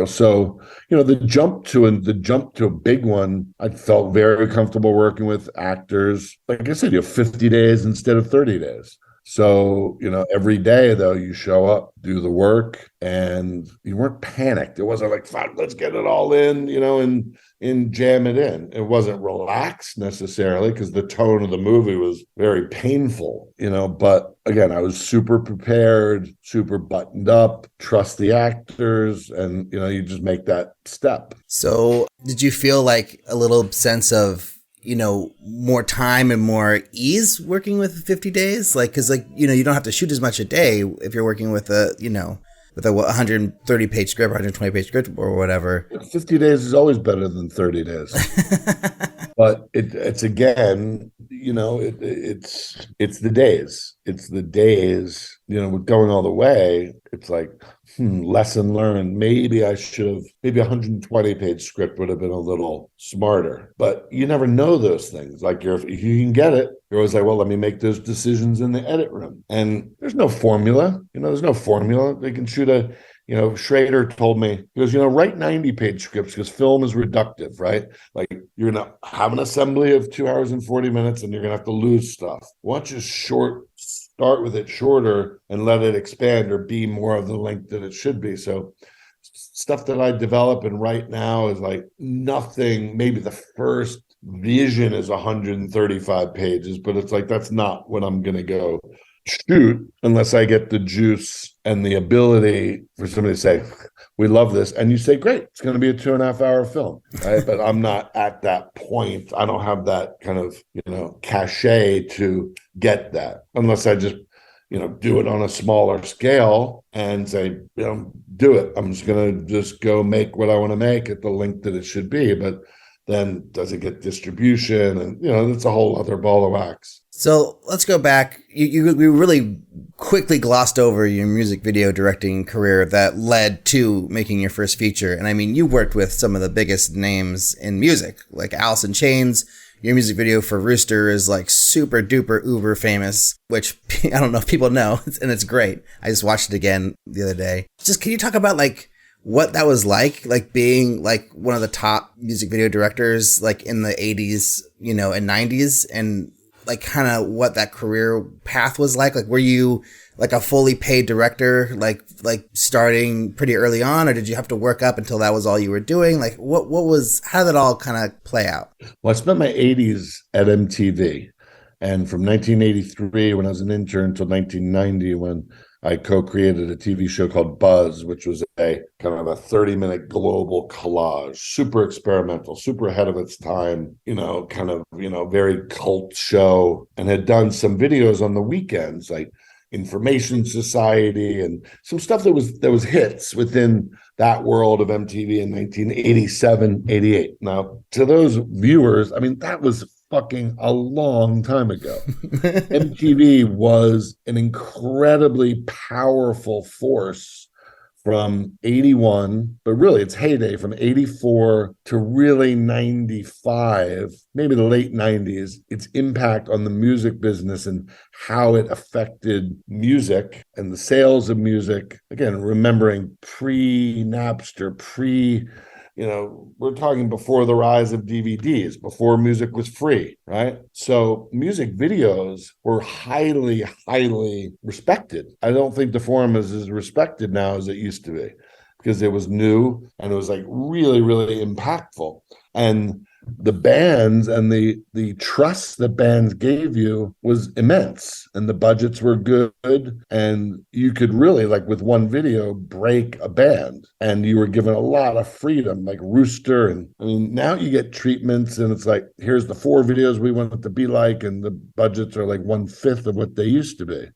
So the jump to a big one, I felt very comfortable working with actors. Like I said, 50 days instead of 30 days. So, every day though, you show up, do the work, and you weren't panicked. It wasn't like, fine, let's get it all in, and jam it in. It wasn't relaxed necessarily because the tone of the movie was very painful, but again, I was super prepared, super buttoned up, trust the actors, and, you just make that step. So did you feel like a little sense of, more time and more ease working with 50 days? Like, cause you don't have to shoot as much a day if you're working with a 130 page script, 120 page script or whatever. 50 days is always better than 30 days. But it's again, it's the days. It's the days, with Going All the Way. It's like, lesson learned. Maybe I should have, maybe 120 page script would have been a little smarter. But you never know those things. Like if you can get it, you're always like, well, let me make those decisions in the edit room. And there's no formula. There's no formula. They can shoot a. Schrader told me, he goes, write 90 page scripts because film is reductive, right? Like you're going to have an assembly of 2 hours and 40 minutes and you're going to have to lose stuff. Why don't you start with it shorter and let it expand or be more of the length that it should be? So stuff that I develop and write now is like nothing. Maybe the first vision is 135 pages, but it's like, that's not what I'm going to go shoot unless I get the juice and the ability for somebody to say, we love this. And you say, great, it's going to be a 2.5 hour film, right? But I'm not at that point. I don't have that kind of, cachet to get that unless I just, do it on a smaller scale and say, do it. I'm just going to go make what I want to make at the length that it should be. But then does it get distribution? And, that's a whole other ball of wax. So let's go back. You really quickly glossed over your music video directing career that led to making your first feature. And I mean, you worked with some of the biggest names in music, like Alice in Chains. Your music video for Rooster is like super duper uber famous, which I don't know if people know, and it's great. I just watched it again the other day. Just can you talk about like what that was like being like one of the top music video directors, like in the 80s, and 90s, and like kind of what that career path was like? Like, were you like a fully paid director, like starting pretty early on, or did you have to work up until that was all you were doing? Like how did it all kind of play out? Well, I spent my 80s at MTV, and from 1983 when I was an intern until 1990 when I co-created a TV show called Buzz, which was a kind of a 30-minute global collage, super experimental, super ahead of its time, very cult show, and had done some videos on the weekends, like Information Society and some stuff that was hits within that world of MTV in 1987, 88. Now, to those viewers, I mean, that was fucking a long time ago. MTV was an incredibly powerful force from 81, but really its heyday from 84 to really 95, maybe the late 90s, its impact on the music business and how it affected music and the sales of music. Again, remembering pre-Napster, we're talking before the rise of DVDs, before music was free, right? So music videos were highly, highly respected. I don't think the form is as respected now as it used to be because it was new and it was like really, really impactful. And the bands and the trust that bands gave you was immense, and the budgets were good, and you could really, like with one video, break a band, and you were given a lot of freedom, like Rooster. And I mean, now you get treatments and it's like, here's the 4 videos we want it to be like, and the budgets are like 1/5 of what they used to be.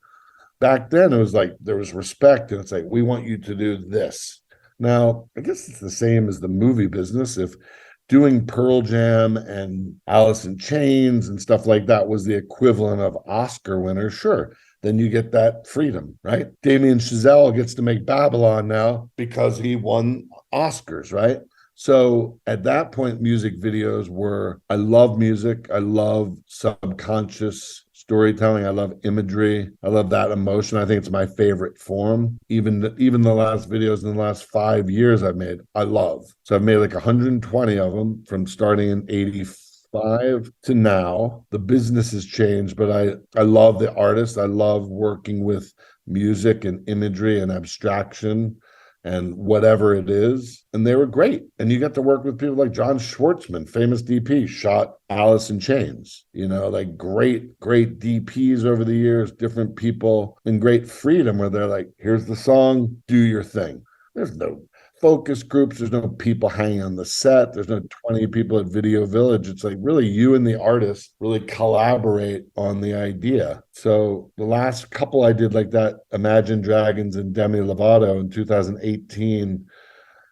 Back then it was like there was respect, and it's like, we want you to do this. Now I guess it's the same as the movie business. If doing Pearl Jam and Alice in Chains and stuff like that was the equivalent of Oscar winners, sure, then you get that freedom, right? Damien Chazelle gets to make Babylon now because he won Oscars, right? So at that point, music videos were, I love music. I love subconscious storytelling. I love imagery. I love that emotion. I think it's my favorite form. Even the last videos in the last 5 years I've made, I love. So I've made like 120 of them from starting in 85 to now. The business has changed, but I love the artist. I love working with music and imagery and abstraction and whatever it is. And they were great. And you get to work with people like John Schwartzman, famous DP, shot Alice in Chains, like great DPs over the years, different people, and great freedom where they're like, here's the song, do your thing. There's no focus groups. There's no people hanging on the set. There's no 20 people at Video Village. It's like really you and the artist really collaborate on the idea. So the last couple I did like that, Imagine Dragons and Demi Lovato in 2018. And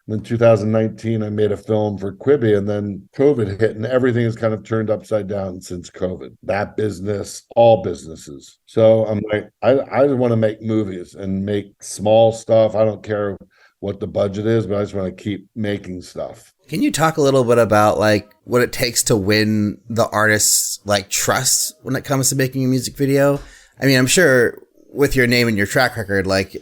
then 2019, I made a film for Quibi, and then COVID hit, and everything has kind of turned upside down since COVID. That business, all businesses. So I'm like, I just want to make movies and make small stuff. I don't care what the budget is, but I just want to keep making stuff. Can you talk a little bit about like what it takes to win the artist's like trust when it comes to making a music video? I mean, I'm sure with your name and your track record, like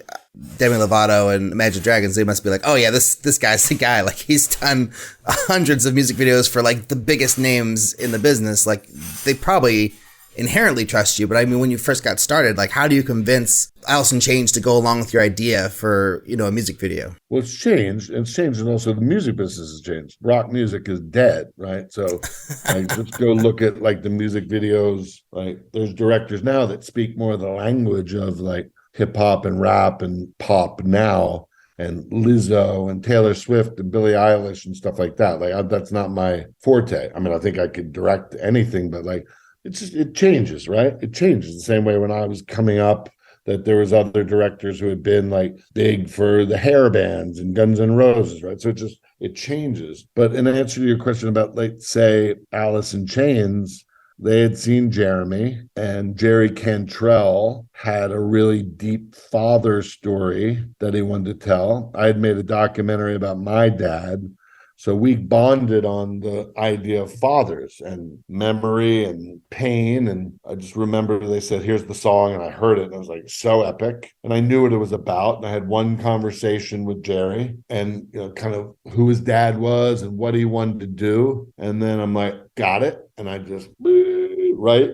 Demi Lovato and Imagine Dragons, they must be like, oh yeah, this guy's the guy. Like he's done hundreds of music videos for like the biggest names in the business. Like they probably inherently trust you. But I mean, when you first got started, like how do you convince Alice in Chains to go along with your idea for, a music video? Well, it's changed. And also the music business has changed. Rock music is dead, right? So like, let's go look at like the music videos. Like there's directors now that speak more of the language of like hip hop and rap and pop now, and Lizzo and Taylor Swift and Billie Eilish and stuff like that. Like that's not my forte. I mean, I think I could direct anything, but like, it changes, right? It changes the same way when I was coming up that there was other directors who had been like big for the hair bands and Guns N' Roses, right? So it changes. But in answer to your question about like, say, Alice in Chains, they had seen Jeremy, and Jerry Cantrell had a really deep father story that he wanted to tell. I had made a documentary about my dad. So we bonded on the idea of fathers and memory and pain. And I just remember they said, here's the song. And I heard it. And I was like, so epic. And I knew what it was about. And I had one conversation with Jerry and, kind of who his dad was and what he wanted to do. And then I'm like, got it. And I just, right.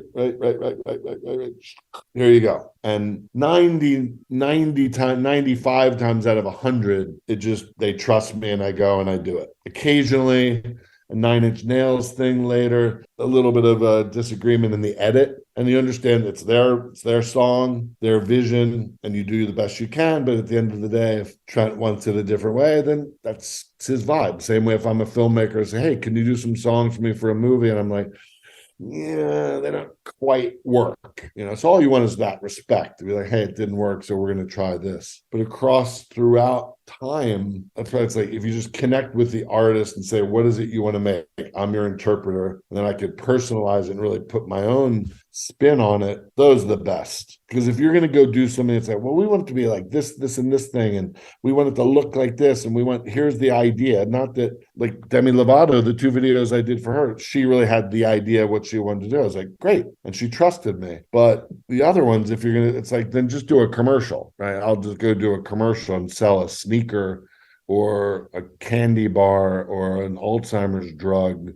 Here you go. And 95 times out of 100, they trust me and I go and I do it. Occasionally, a 9 Inch Nails thing later, a little bit of a disagreement in the edit. And you understand it's their song, their vision, and you do the best you can. But at the end of the day, if Trent wants it a different way, then that's his vibe. Same way if I'm a filmmaker, I say, hey, can you do some songs for me for a movie? And I'm like, yeah, they don't quite work. So all you want is that respect to be like, hey, it didn't work, so we're going to try this. But throughout time, that's why it's like, if you just connect with the artist and say, what is it you want to make? I'm your interpreter. And then I could personalize it and really put my own spin on it. Those are the best. Because if you're going to go do something that's like, well, we want it to be like this, and this thing, and we want it to look like this, and here's the idea. Not that, like Demi Lovato, the 2 videos I did for her, she really had the idea what she wanted to do. I was like, great. And she trusted me. But the other ones, if you're going to, it's like, then just do a commercial, right? I'll just go do a commercial and sell a sneaker or a candy bar or an Alzheimer's drug,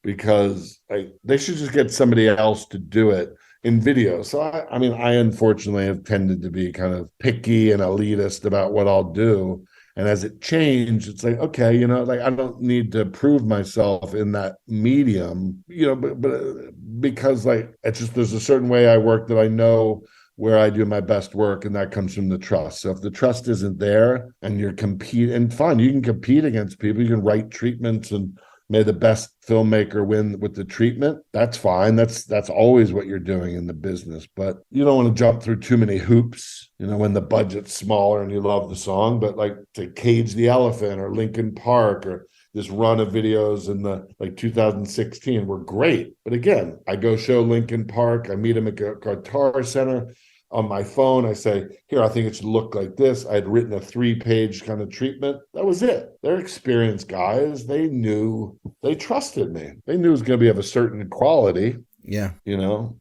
because they should just get somebody else to do it in video. So I unfortunately have tended to be kind of picky and elitist about what I'll do. And as it changed, it's like, okay, I don't need to prove myself in that medium, but because it's just, there's a certain way I work that I know where I do my best work, and that comes from the trust. So if the trust isn't there and you're competing, and fine, you can compete against people, you can write treatments and may the best filmmaker win with the treatment. That's fine. That's always what you're doing in the business. But you don't want to jump through too many hoops, when the budget's smaller and you love the song. But like to Cage the Elephant or Linkin Park or this run of videos in the 2016 were great. But again, I go show Linkin Park. I meet them at Guitar Center. on my phone. I say, here, I think it should look like this. I had written a 3-page kind of treatment. That was it. They're experienced guys. They knew, they trusted me. They knew it was going to be of a certain quality. Yeah.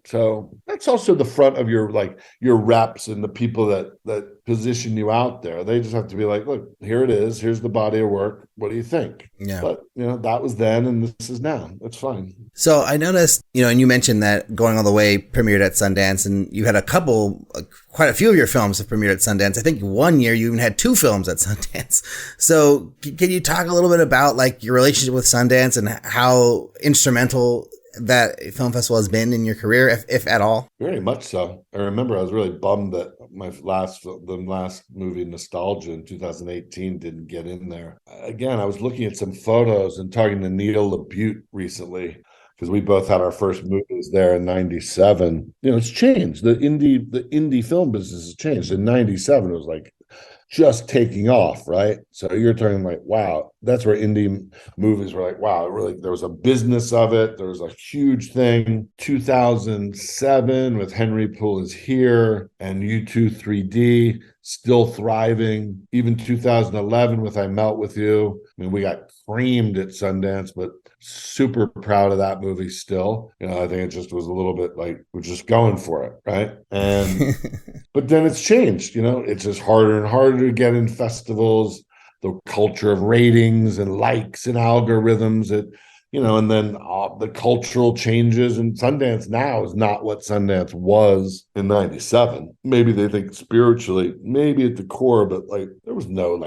So that's also the front of your reps and the people that position you out there. They just have to be like, look, here it is. Here's the body of work. What do you think? Yeah. But, that was then and this is now. That's fine. So I noticed, and you mentioned that Going All the Way premiered at Sundance, and you had quite a few of your films have premiered at Sundance. I think one year you even had 2 films at Sundance. So can you talk a little bit about like your relationship with Sundance and how instrumental that film festival has been in your career, if at all? Very much so. I remember I was really bummed that the last movie, Nostalgia, in 2018 didn't get in there. Again, I was looking at some photos and talking to Neil LaBute recently, because we both had our first movies there in 97. It's changed. The indie film business has changed. In 97, it was like just taking off, right? So you're talking like, wow, that's where indie movies were like, wow, really, there was a business of it. There was a huge thing. 2007 with Henry Poole Is Here and U2 3D, still thriving. Even 2011 with I Melt With You. I mean, we got creamed at Sundance, but super proud of that movie still. I think it just was a little bit like, we're just going for it, right? And but then it's changed. It's just harder and harder to get in festivals. The culture of ratings and likes and algorithms, and then the cultural changes. And Sundance now is not what Sundance was in 97. Maybe they think spiritually, maybe at the core, but like there was no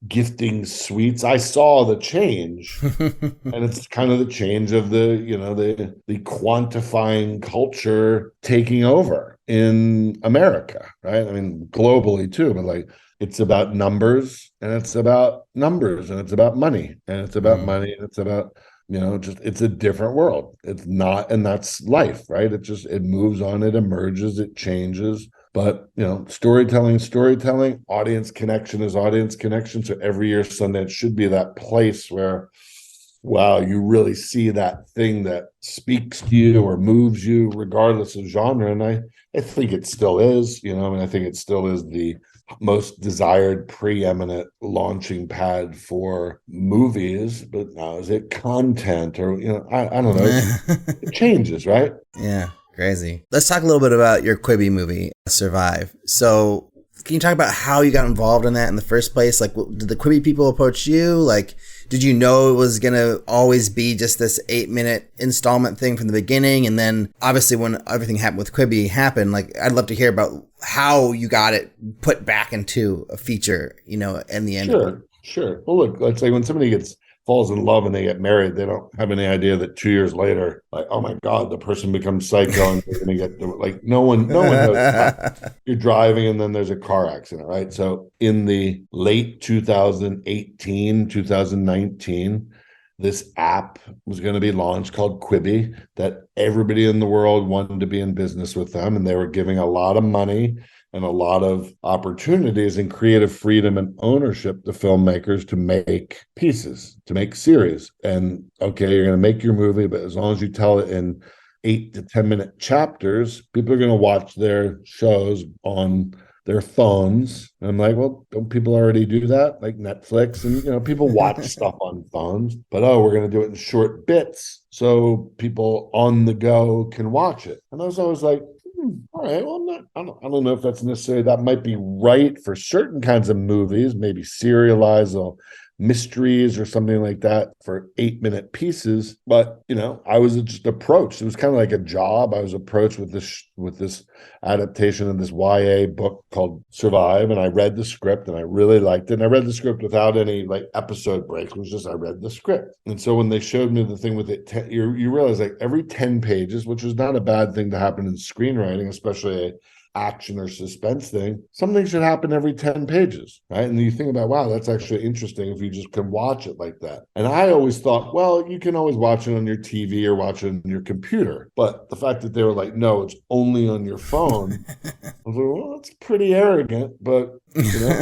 gifting suites. I saw the change, and it's kind of the change of the quantifying culture taking over in America, right? I mean, globally too, but like, it's about numbers, and it's about numbers, and it's about money, and it's about money, and it's about, it's a different world. It's not, and that's life, right? It moves on, it emerges, it changes. But, storytelling, audience connection is audience connection. So every year Sundance should be that place where, wow, you really see that thing that speaks to you or moves you regardless of genre. And I think it still is, I think it still is the most desired preeminent launching pad for movies. But now, is it content or, I don't know. It changes, right? Yeah, crazy. Let's talk a little bit about your Quibi movie, Survive. So can you talk about how you got involved in that in the first place? Like, did the Quibi people approach you? Like, did you know it was going to always be just this 8-minute installment thing from the beginning? And then obviously when everything happened with Quibi like, I'd love to hear about how you got it put back into a feature, in the end. Sure. Well, look, let's say when somebody falls in love and they get married, they don't have any idea that 2 years later, like, oh my God, the person becomes psycho and they're going to get, like, no one knows that. You're driving and then there's a car accident, right? So in the late 2018, 2019, this app was going to be launched called Quibi, that everybody in the world wanted to be in business with them. And they were giving a lot of money and a lot of opportunities and creative freedom and ownership to filmmakers to make pieces, to make series. And okay, you're going to make your movie, but as long as you tell it in 8 to 10 minute chapters, people are going to watch their shows on their phones. And I'm like, well, don't people already do that? Like Netflix, and people watch stuff on phones, but we're going to do it in short bits so people on the go can watch it. And I was always like, all right, well, I don't know if that's necessarily, that might be right for certain kinds of movies, maybe serialized or mysteries or something like that for 8-minute pieces. But, I was just approached. It was kind of like a job. I was approached with this adaptation of this YA book called Survive. And I read the script and I really liked it. And I read the script without any episode breaks. It was just, I read the script. And so when they showed me the thing with it, you realize every 10 pages, which is not a bad thing to happen in screenwriting, especially action or suspense thing, something should happen every 10 pages, right? And you think about, wow, that's actually interesting if you just can watch it like that. And I always thought, well, you can always watch it on your TV or watch it on your computer. But the fact that they were like, no, it's only on your phone, I was like, well, that's pretty arrogant, but You know,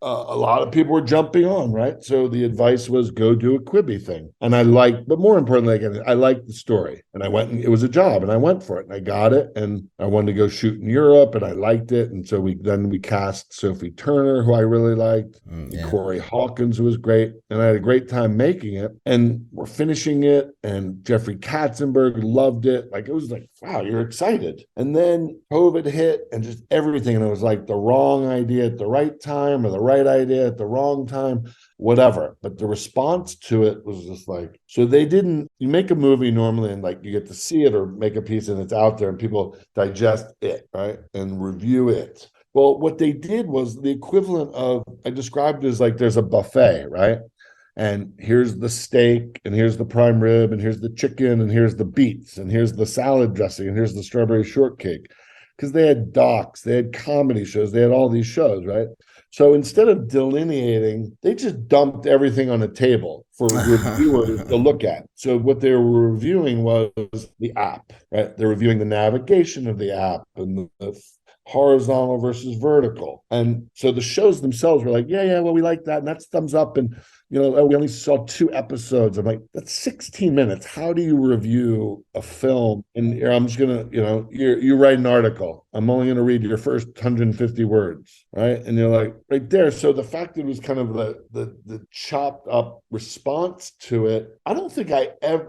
a lot of people were jumping on, right? So the advice was go do a Quibi thing. And I liked, but more importantly, again, I liked the story. And I went, and it was a job, and I went for it, and I got it. And I wanted to go shoot in Europe, and I liked it. And so we cast Sophie Turner, who I really liked, Corey Hawkins, who was great. And I had a great time making it. And we're finishing it, and Jeffrey Katzenberg loved it. Like, it was like, wow, you're excited. And then COVID hit, and just everything. And it was like the wrong idea at the right time, or the right idea at the wrong time, whatever. But the response to it was just like, so they didn't, you make a movie normally and like you get to see it or make a piece and it's out there and people digest it, right? And review it. Well, what they did was the equivalent of, I described it as like there's a buffet, right? And here's the steak, and here's the prime rib, and here's the chicken, and here's the beets, and here's the salad dressing, and here's the strawberry shortcake. Because they had docs, they had comedy shows, they had all these shows, right? So instead of delineating, they just dumped everything on a table for reviewers to look at. So what they were reviewing was the app, right? They're reviewing the navigation of the app and the horizontal versus vertical. And so the shows themselves were like, well, we like that. And that's thumbs up. And, we only saw 2 episodes. I'm like, that's 16 minutes. How do you review a film? And I'm just going to, you write an article. I'm only going to read your first 150 words, right? And you're like, right there. So the fact that it was kind of the chopped up response to it, I don't think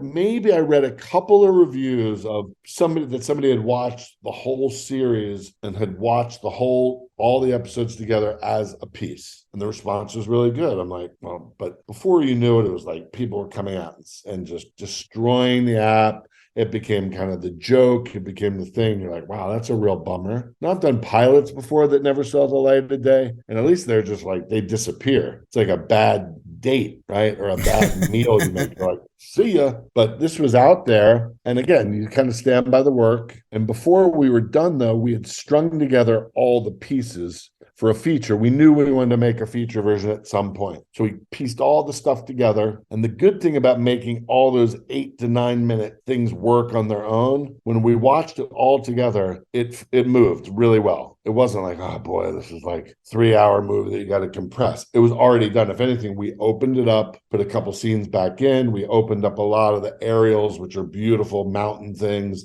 maybe I read a couple of reviews of somebody had watched the whole series and had watched all the episodes together as a piece. And the response was really good. I'm like, well, but before you knew it, it was like people were coming out and just destroying the app. It became kind of the joke. It became the thing. You're like, wow, that's a real bummer. Now, I've done pilots before that never saw the light of the day. And at least they're just like, they disappear. It's like a bad date, right? Or a bad meal you make. You're like, see ya. But this was out there. And again, you kind of stand by the work. And before we were done, though, we had strung together all the pieces for a feature. We knew we wanted to make a feature version at some point. So we pieced all the stuff together. And the good thing about making all those 8 to 9 minute things work on their own, when we watched it all together, it moved really well. It wasn't like, oh boy, this is like 3-hour movie that you got to compress. It was already done. If anything, we opened it up, put a couple scenes back in. We opened up a lot of the aerials, which are beautiful mountain things.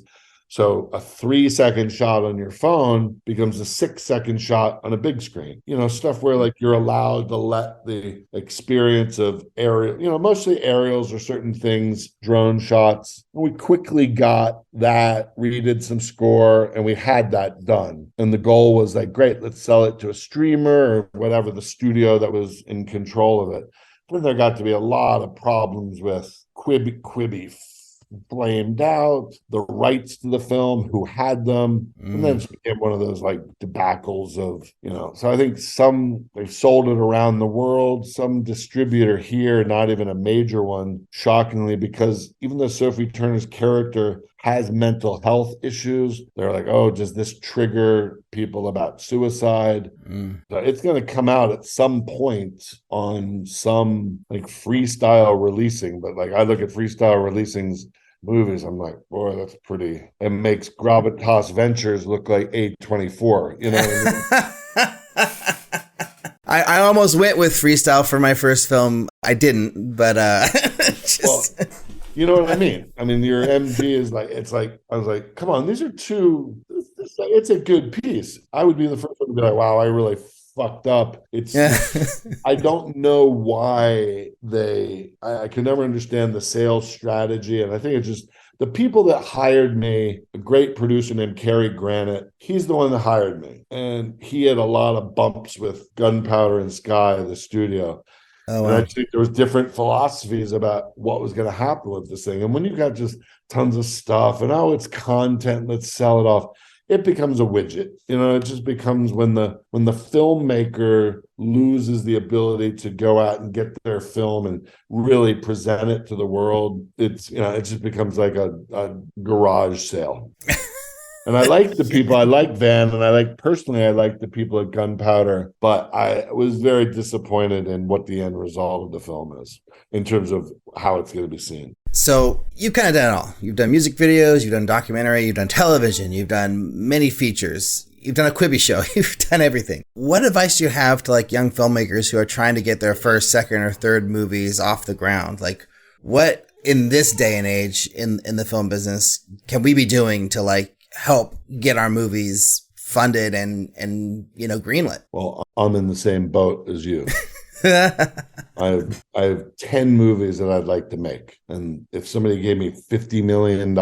So a 3-second shot on your phone becomes a 6-second shot on a big screen. Stuff where like you're allowed to let the experience of aerial, mostly aerials or certain things, drone shots. We quickly got that, redid some score, and we had that done. And the goal was like, great, let's sell it to a streamer or whatever, the studio that was in control of it. But there got to be a lot of problems with Quibi blamed out the rights to the film, who had them, and then it became one of those like debacles of, so I think they've sold it around the world, some distributor here, not even a major one, shockingly, because even though Sophie Turner's character has mental health issues, they're like, oh, does this trigger people about suicide? So it's going to come out at some point on some like freestyle releasing, but like I look at freestyle releasings movies, I'm like, boy, that's pretty. It makes Gravitas Ventures look like A24, you know what I mean? I almost went with freestyle for my first film. I didn't, but Well, you know what I mean? I mean, your MG is like, it's like, I was like, come on, these are two, it's a good piece. I would be the first one to be like, wow, I really fucked up. I don't know why I can never understand the sales strategy. And I think it's just the people that hired me, a great producer named Cary Granite, he's the one that hired me. And he had a lot of bumps with Gunpowder and Sky, the studio. Oh, wow. And I think there was different philosophies about what was going to happen with this thing. And when you've got just tons of stuff and, oh, it's content, let's sell it off, it becomes a widget. It just becomes when the filmmaker loses the ability to go out and get their film and really present it to the world, it just becomes like a garage sale. And I like the people, I like Van, and I like the people at Gunpowder, but I was very disappointed in what the end result of the film is in terms of how it's going to be seen. So you've kind of done it all. You've done music videos, you've done documentary, you've done television, you've done many features. You've done a Quibi show. You've done everything. What advice do you have to like young filmmakers who are trying to get their first, second, or third movies off the ground? Like, what in this day and age in the film business can we be doing to like help get our movies funded and greenlit? Well, I'm in the same boat as you. I have 10 movies that I'd like to make. And if somebody gave me $50 million,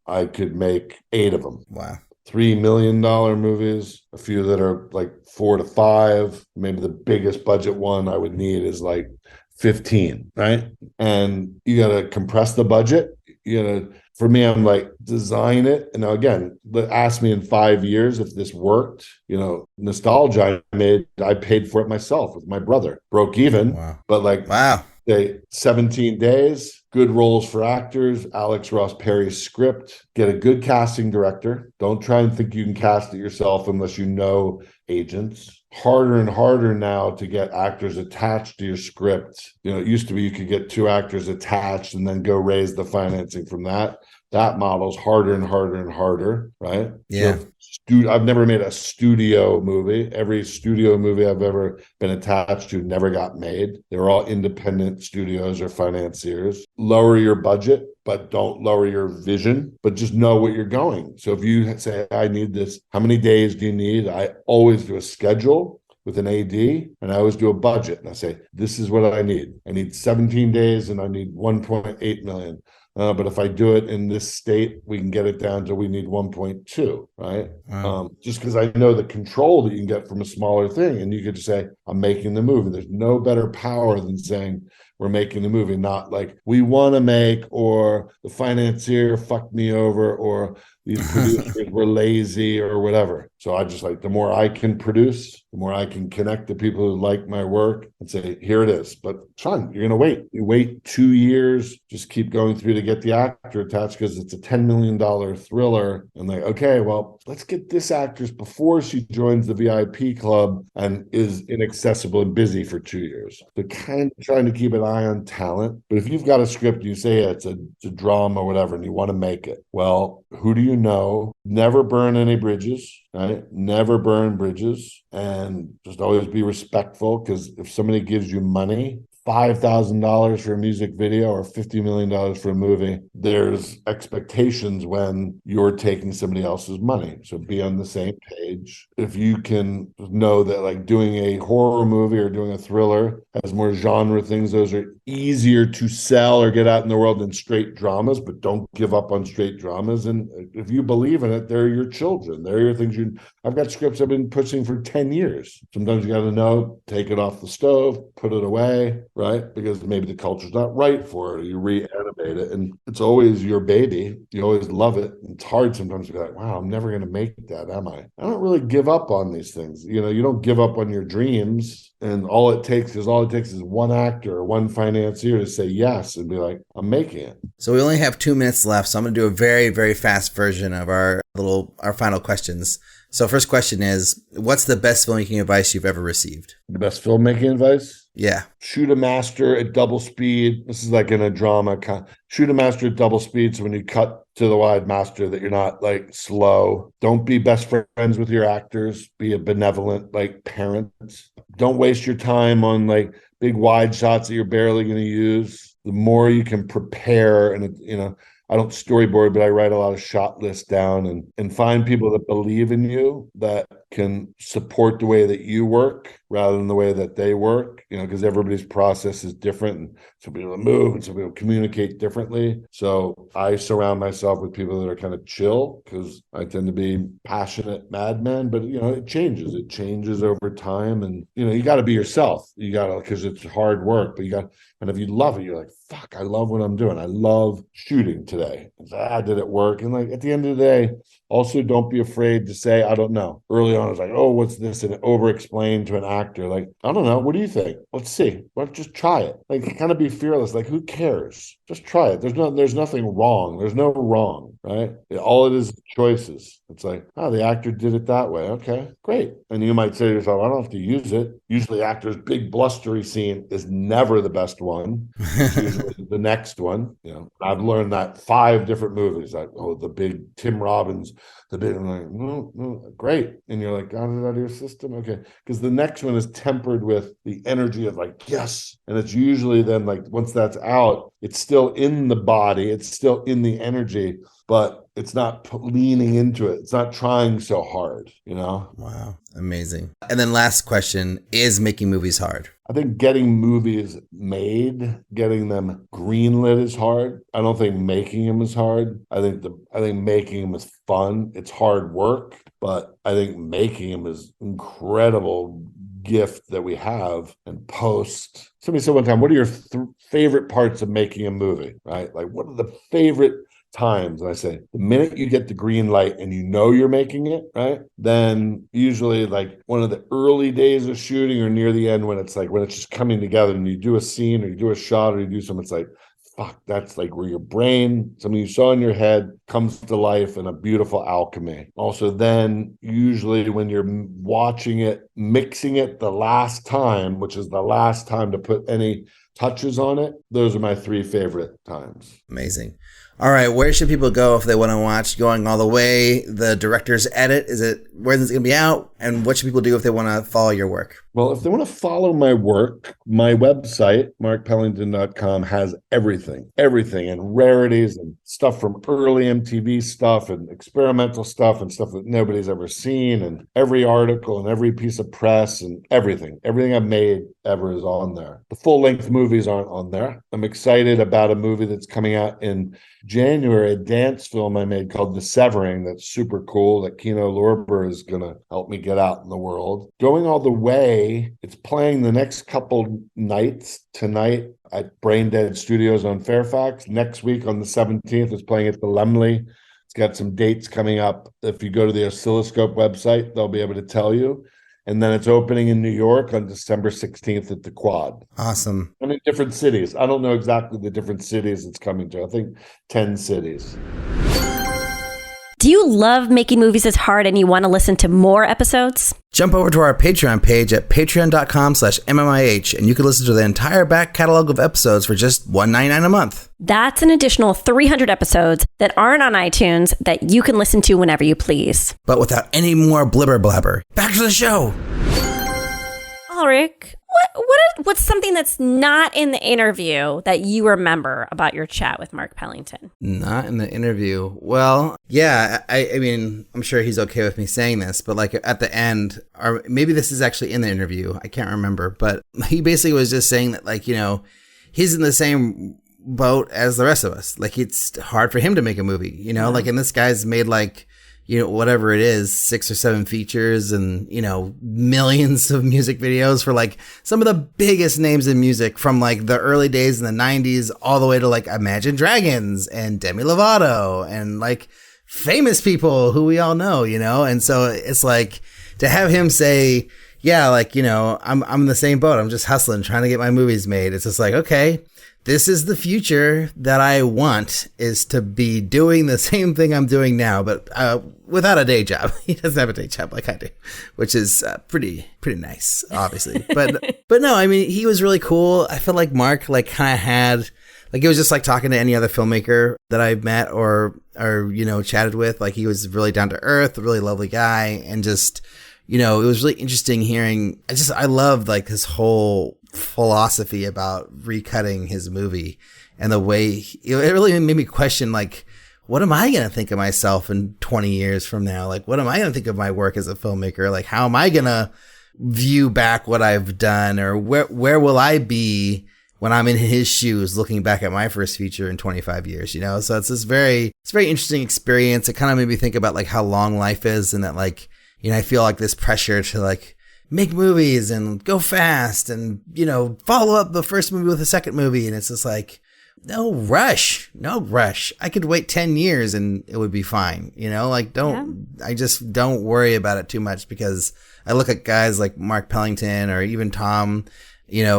I could make 8 of them. Wow. $3 million movies, a few that are like 4 to 5. Maybe the biggest budget one I would need is like 15, right? And you got to compress the budget. For me, I'm like, design it. And now again, ask me in 5 years if this worked. Nostalgia I paid for it myself with my brother. Broke even. Wow. But like, wow. 17 days, good roles for actors, Alex Ross Perry's script, get a good casting director. Don't try and think you can cast it yourself unless you know agents. Harder and harder now to get actors attached to your script. It used to be you could get 2 actors attached and then go raise the financing from that. That model's harder and harder and harder, right? Yeah. So I've never made a studio movie. Every studio movie I've ever been attached to never got made. They were all independent studios or financiers. Lower your budget, but don't lower your vision, but just know what you're going. So if you say, I need this, how many days do you need? I always do a schedule with an AD, and I always do a budget. And I say, this is what I need. I need 17 days and I need 1.8 million. But if I do it in this state, we can get it down to we need 1.2, right? Wow. Just because I know the control that you can get from a smaller thing. And you could just say, I'm making the movie. There's no better power than saying, we're making the movie, not like we want to make, or the financier fucked me over, or these producers were lazy or whatever. So I just like, the more I can produce, the more I can connect to people who like my work and say, here it is. But Sean, you're going to wait. You wait 2 years, just keep going through to get the actor attached because it's a $10 million thriller. And like, okay, well, let's get this actress before she joins the VIP club and is inaccessible and busy for 2 years. So kind of trying to keep an eye on talent. But if you've got a script, you say it's a drama or whatever, and you want to make it, well, who do you know? Never burn any bridges, right? Never burn bridges, and just always be respectful, because if somebody gives you money, $5,000 for a music video or $50 million for a movie, there's expectations when you're taking somebody else's money. So be on the same page. If you can know that like doing a horror movie or doing a thriller has more genre things, those are easier to sell or get out in the world than straight dramas, but don't give up on straight dramas. And if you believe in it, they're your children. They're your things. I've got scripts I've been pushing for 10 years. Sometimes you got to know, take it off the stove, put it away, right? Because maybe the culture's not right for it. You reanimate it, and it's always your baby. You always love it. It's hard sometimes to be like, wow, I'm never going to make that, am I? I don't really give up on these things. You don't give up on your dreams. And all it takes is one actor or one financier to say yes and be like, I'm making it. So we only have 2 minutes left. So I'm going to do a very, very fast version of our final questions. So first question is, what's the best filmmaking advice you've ever received? The best filmmaking advice? Yeah. Shoot a master at double speed. This is like in a drama. Shoot a master at double speed. So when you cut to the wide master, that you're not like slow. Don't be best friends with your actors. Be a benevolent like parent. Don't waste your time on like big wide shots that you're barely going to use. The more you can prepare, and I don't storyboard, but I write a lot of shot lists down and find people that believe in you, that can support the way that you work rather than the way that they work, because everybody's process is different. And some people move and some people communicate differently. So I surround myself with people that are kind of chill, because I tend to be passionate madman, but it changes. It changes over time. And, you got to be yourself. You got to, because it's hard work, but and if you love it, you're like, fuck, I love what I'm doing. I love shooting today. Did it work? And like at the end of the day, also don't be afraid to say, I don't know. Early on, I was like, oh, what's this? And over-explain to an actor, like, I don't know. What do you think? Let's see. Let's just try it. Like, kind of be fearless. Like, who cares? Just try it. There's nothing wrong. There's no wrong, right? All it is choices. It's like, oh, the actor did it that way. Okay, great. And you might say to yourself, I don't have to use it. Usually actor's big blustery scene is never the best one. It's usually the next one. I've learned that 5 different movies. Like, the big Tim Robbins, the big, I'm like, no, great. And you're like, got it out of your system? Okay. Because the next one is tempered with the energy of like, yes. And it's usually then like, once that's out, it's still in the body, it's still in the energy, but it's not leaning into it. It's not trying so hard, Wow. Amazing. And then last question, is making movies hard? I think getting movies made, getting them greenlit is hard. I don't think making them is hard. I think making them is fun. It's hard work, but I think making them is incredible gift that we have. And post, somebody said one time, what are your favorite parts of making a movie, right? Like, what are the favorite times? And I say, the minute you get the green light and you're making it, right? Then usually like one of the early days of shooting or near the end when it's just coming together and you do a scene or you do a shot or you do something, it's like, fuck, that's like where your brain, something you saw in your head comes to life in a beautiful alchemy. Also, then usually when you're watching it, mixing it the last time, which is the last time to put any touches on it, those are my 3 favorite times. Amazing. All right, where should people go if they want to watch Going All the Way, the director's edit? Where is it going to be out? And what should people do if they want to follow your work? Well, if they want to follow my work, my website, markpellington.com, has everything, and rarities and stuff from early MTV stuff and experimental stuff and stuff that nobody's ever seen, and every article and every piece of press and everything I've made ever is on there. The full-length movies aren't on there. I'm excited about a movie that's coming out in January, a dance film I made called The Severing that's super cool that Kino Lorber is going to help me get out in the world. Going All the Way, it's playing the next couple nights. Tonight at Brain Dead Studios on Fairfax. Next week on the 17th, it's playing at the Laemmle. It's got some dates coming up. If you go to the Oscilloscope website, they'll be able to tell you. And then it's opening in New York on December 16th at the Quad. Awesome. And in different cities. I don't know exactly the different cities it's coming to. I think 10 cities. Do you love making movies as hard and you want to listen to more episodes? Jump over to our Patreon page at patreon.com/MMIH and you can listen to the entire back catalog of episodes for just $1.99 a month. That's an additional 300 episodes that aren't on iTunes that you can listen to whenever you please. But without any more blibber blabber. Back to the show. Alrik, what's something that's not in the interview that you remember about your chat with Mark Pellington? Not in the interview. Well, yeah, I mean, I'm sure he's okay with me saying this, but like at the end, or maybe this is actually in the interview, I can't remember, but he basically was just saying that, like, he's in the same boat as the rest of us. Like, it's hard for him to make a movie, like, and this guy's made like, whatever it is, 6 or 7 features and, millions of music videos for like some of the biggest names in music from like the early days in the 90s all the way to like Imagine Dragons and Demi Lovato and like famous people who we all know, And so it's like to have him say, yeah, like, I'm in the same boat. I'm just hustling, trying to get my movies made. It's just like, okay, this is the future that I want, is to be doing the same thing I'm doing now, but without a day job. He doesn't have a day job like I do, which is pretty nice, obviously. But no, I mean, he was really cool. I feel like Mark like kind of had, like, it was just like talking to any other filmmaker that I've met or chatted with. Like, he was really down to earth, a really lovely guy, and just, it was really interesting hearing. I loved like his whole philosophy about recutting his movie and the way it really made me question, like, what am I going to think of myself in 20 years from now? Like, what am I going to think of my work as a filmmaker? Like, how am I going to view back what I've done, or where will I be when I'm in his shoes looking back at my first feature in 25 years, So it's this very interesting experience. It kind of made me think about like how long life is, and that, like, I feel like this pressure to like make movies and go fast and, follow up the first movie with a second movie. And it's just like, no rush. I could wait 10 years and it would be fine. I just don't worry about it too much, because I look at guys like Mark Pellington or even Tom,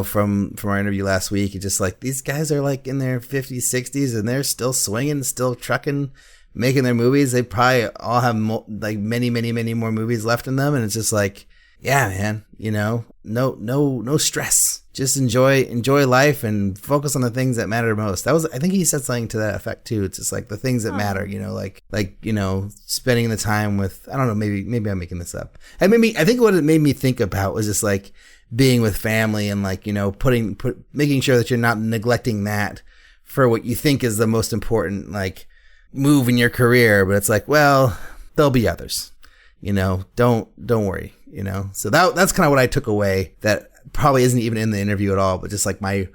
from our interview last week. It's just like, these guys are like in their 50s, 60s and they're still swinging, still trucking, making their movies. They probably all have like many, many, many more movies left in them. And it's just like, yeah, man, you know, no stress. Just enjoy life and focus on the things that matter most. I think he said something to that effect too. It's just like the things that matter, you know, like, you know, spending the time with, I don't know, maybe I'm making this up. I think what it made me think about was just like being with family and like, you know, making sure that you're not neglecting that for what you think is the most important, like, move in your career. But it's like, well, there'll be others, you know, don't worry, you know? So that's kind of what I took away, that probably isn't even in the interview at all, but just like my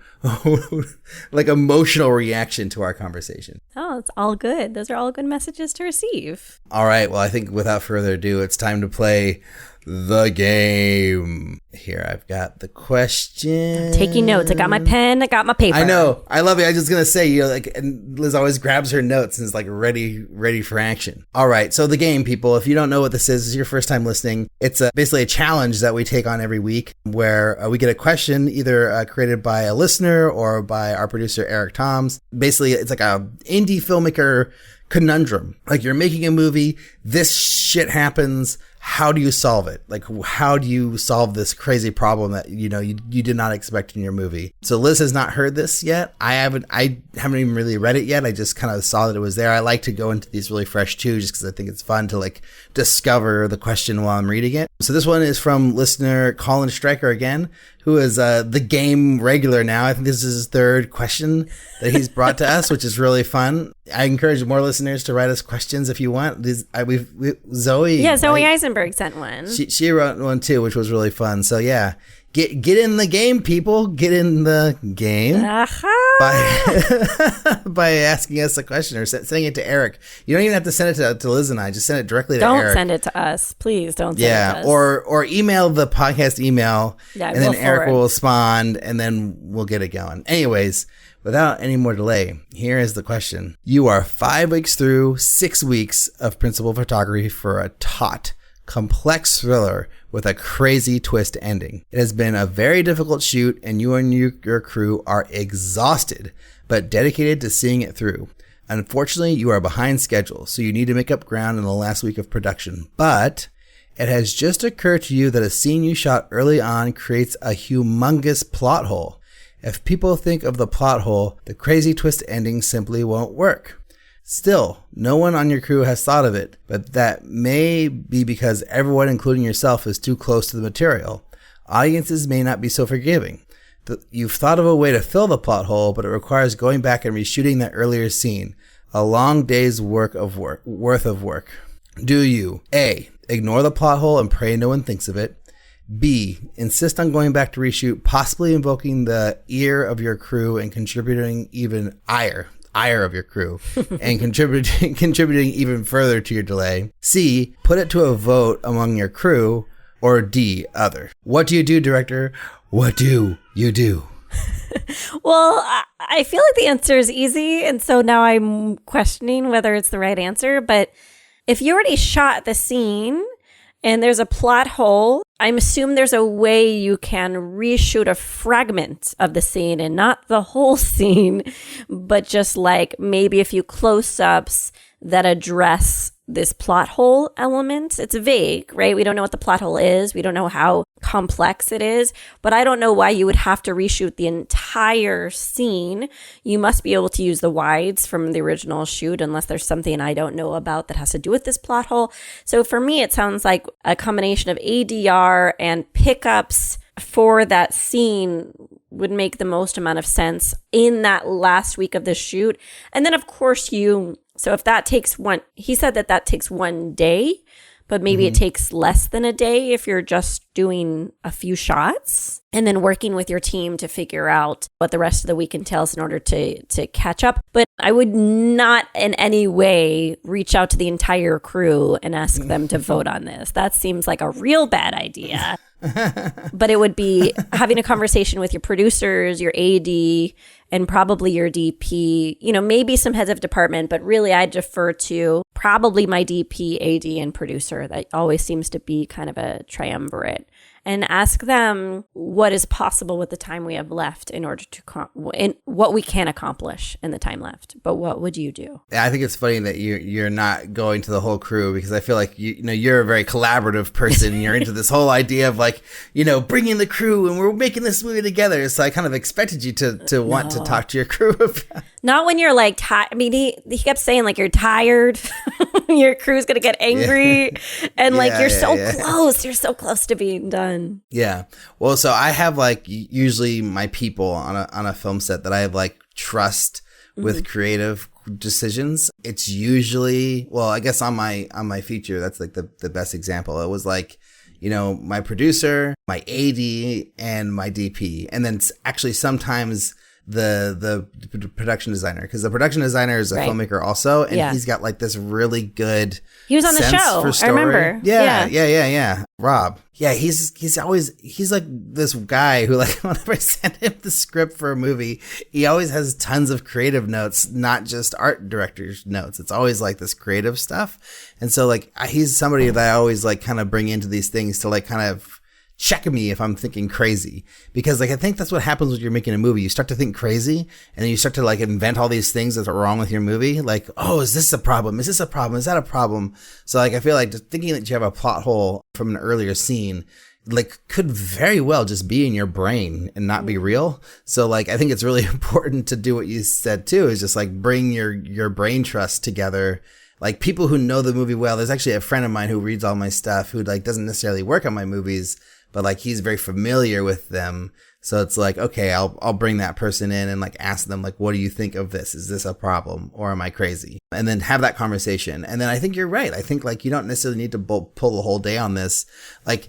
like emotional reaction to our conversation. Oh, it's all good. Those are all good messages to receive. All right. Well, I think without further ado, it's time to play the game. Here, I've got the question. I'm taking notes. I got my pen. I got my paper. I know. I love it. I was just going to say, you know, like, and Liz always grabs her notes and is like ready for action. All right. So the game, people, if you don't know what this is your first time listening, it's basically a challenge that we take on every week where we get a question either created by a listener or by our producer, Eric Toms. Basically, it's like a indie filmmaker conundrum. Like, you're making a movie, this shit happens. How do you solve it? Like, how do you solve this crazy problem that, you know, you did not expect in your movie? So Liz has not heard this yet. I haven't even really read it yet. I just kind of saw that it was there. I like to go into these really fresh too, just because I think it's fun to like discover the question while I'm reading it. So this one is from listener Colin Stryker again, who is the game regular now. I think this is his third question that he's brought to us, which is really fun. I encourage more listeners to write us questions if you want. Zoe. Yeah, Zoe Eisenberg sent one. She wrote one too, which was really fun. So yeah, get in the game, people. Get in the game by asking us a question or sending it to Eric. You don't even have to send it to Liz and I. Just send it directly to Eric. Don't send it to us, please. Don't send it to us. or email the podcast email, and then Eric will respond, and then we'll get it going. Anyways. Without any more delay, here is the question. You are 5 weeks through 6 weeks of principal photography for a taut, complex thriller with a crazy twist ending. It has been a very difficult shoot, and you and your crew are exhausted, but dedicated to seeing it through. Unfortunately, you are behind schedule, so you need to make up ground in the last week of production. But it has just occurred to you that a scene you shot early on creates a humongous plot hole. If people think of the plot hole, the crazy twist ending simply won't work. Still, no one on your crew has thought of it, but that may be because everyone, including yourself, is too close to the material. Audiences may not be so forgiving. You've thought of a way to fill the plot hole, but it requires going back and reshooting that earlier scene. A long day's worth of work. Do you A. Ignore the plot hole and pray no one thinks of it? B. Insist on going back to reshoot, possibly invoking the ear of your crew and contributing even ire of your crew and contributing even further to your delay? C. Put it to a vote among your crew? Or D. Other? What do you do, director? What do you do? Well, I feel like the answer is easy, and so now I'm questioning whether it's the right answer. But if you already shot the scene and there's a plot hole, I'm assuming there's a way you can reshoot a fragment of the scene and not the whole scene, but just like maybe a few close-ups that address this plot hole element. It's vague, right? We don't know what the plot hole is. We don't know how complex it is, but I don't know why you would have to reshoot the entire scene. You must be able to use the wides from the original shoot unless there's something I don't know about that has to do with this plot hole. So for me, it sounds like a combination of ADR and pickups for that scene would make the most amount of sense in that last week of the shoot. And then of course so if that takes he said that takes 1 day, but maybe it takes less than a day if you're just doing a few shots and then working with your team to figure out what the rest of the week entails in order to catch up. But I would not in any way reach out to the entire crew and ask them to vote on this. That seems like a real bad idea. But it would be having a conversation with your producers, your AD, and probably your DP, maybe some heads of department, but really I defer to probably my DP, AD, and producer. That always seems to be kind of a triumvirate. and ask them what is possible with the time we have left in order to in what we can accomplish in the time left. But what would you do? Yeah, I think it's funny that you're not going to the whole crew, because I feel like you're a very collaborative person. You're into this whole idea of like, bringing the crew and we're making this movie together. So I kind of expected you to want to talk to your crew about. Not when you're like tired. I mean, he kept saying like you're tired, your crew's gonna get angry, and like you're so close. You're so close to being done. Yeah. Well, so I have like usually my people on a film set that I have like trust with creative decisions. It's usually, well, I guess on my feature, that's like the best example. It was like, my producer, my AD, and my DP, and then actually sometimes the production designer, because the production designer is a filmmaker also, and he's got like this really good. He was on the show. I remember. Yeah. Rob. Yeah, he's like this guy who, like, whenever I send him the script for a movie, he always has tons of creative notes, not just art director's notes. It's always like this creative stuff, and so like he's somebody that I always like kind of bring into these things to like kind of check me if I'm thinking crazy, because like I think that's what happens when you're making a movie. You start to think crazy, and then you start to like invent all these things that are wrong with your movie. Like, oh, is this a problem? Is this a problem? Is that a problem? So like I feel like just thinking that you have a plot hole from an earlier scene like could very well just be in your brain and not be real. So like I think it's really important to do what you said too, is just like bring your brain trust together. Like people who know the movie well. There's actually a friend of mine who reads all my stuff who like doesn't necessarily work on my movies, but like he's very familiar with them. So it's like, okay, I'll bring that person in and like ask them like, what do you think of this? Is this a problem or am I crazy? And then have that conversation. And then I think you're right. I think like you don't necessarily need to pull the whole day on this. Like,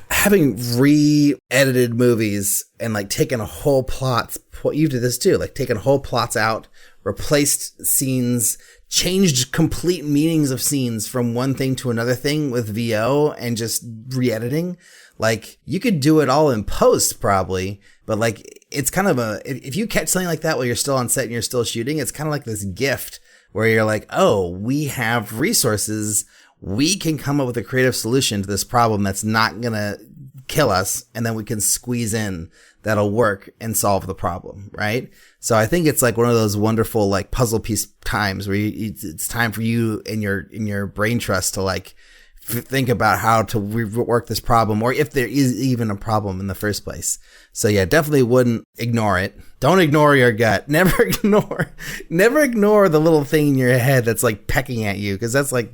having re-edited movies and like taken a whole plots, you did this too, like taking whole plots out, replaced scenes, changed complete meanings of scenes from one thing to another thing with VO and just re-editing. Like you could do it all in post probably, but like it's kind of if you catch something like that while you're still on set and you're still shooting, it's kind of like this gift where you're like, oh, we have resources. We can come up with a creative solution to this problem that's not going to kill us. And then we can squeeze in that'll work and solve the problem. Right. So I think it's like one of those wonderful like puzzle piece times where it's time for you and your brain trust to like think about how to rework this problem, or if there is even a problem in the first place. So yeah, definitely wouldn't ignore it. Don't ignore your gut. Never ignore the little thing in your head that's like pecking at you. Cause that's like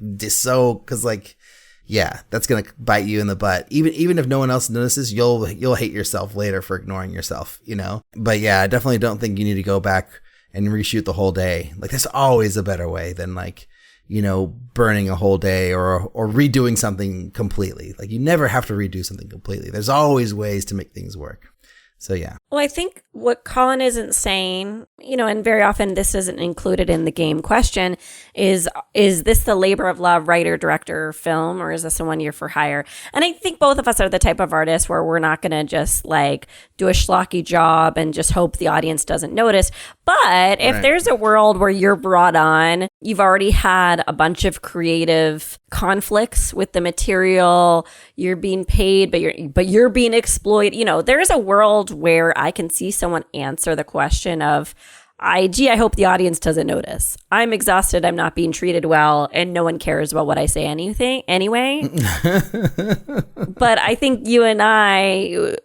cause like, yeah, that's going to bite you in the butt. Even if no one else notices, you'll hate yourself later for ignoring yourself, But yeah, I definitely don't think you need to go back and reshoot the whole day. Like there's always a better way than like, burning a whole day or redoing something completely. Like you never have to redo something completely. There's always ways to make things work. So yeah. Well, I think what Colin isn't saying, and very often this isn't included in the game question, is this the labor of love writer, director, film, or is this a one-year for hire? And I think both of us are the type of artists where we're not going to just like do a schlocky job and just hope the audience doesn't notice. But if there's a world where you're brought on, you've already had a bunch of creative conflicts with the material, you're being paid, but you're being exploited. There is a world where I can see someone answer the question of, I hope the audience doesn't notice. I'm exhausted. I'm not being treated well, and no one cares about what I say anyway. But I think you and I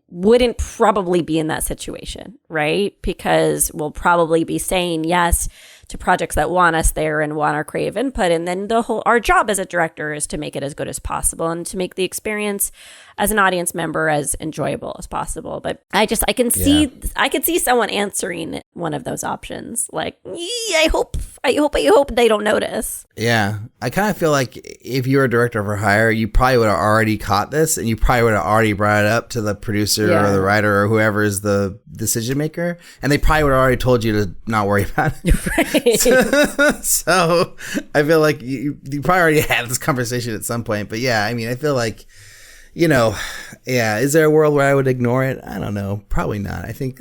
wouldn't probably be in that situation, right? Because we'll probably be saying yes to projects that want us there and want our creative input. And then our job as a director is to make it as good as possible and to make the experience as an audience member as enjoyable as possible. But I can see someone answering one of those options. Like, I hope they don't notice. Yeah. I kind of feel like if you were a director for hire, you probably would have already caught this and you probably would have already brought it up to the producer or the writer or whoever is the decision maker. And they probably would have already told you to not worry about it. Right. So I feel like you probably already had this conversation at some point. But yeah, I mean, I feel like, is there a world where I would ignore it? I don't know. Probably not. I think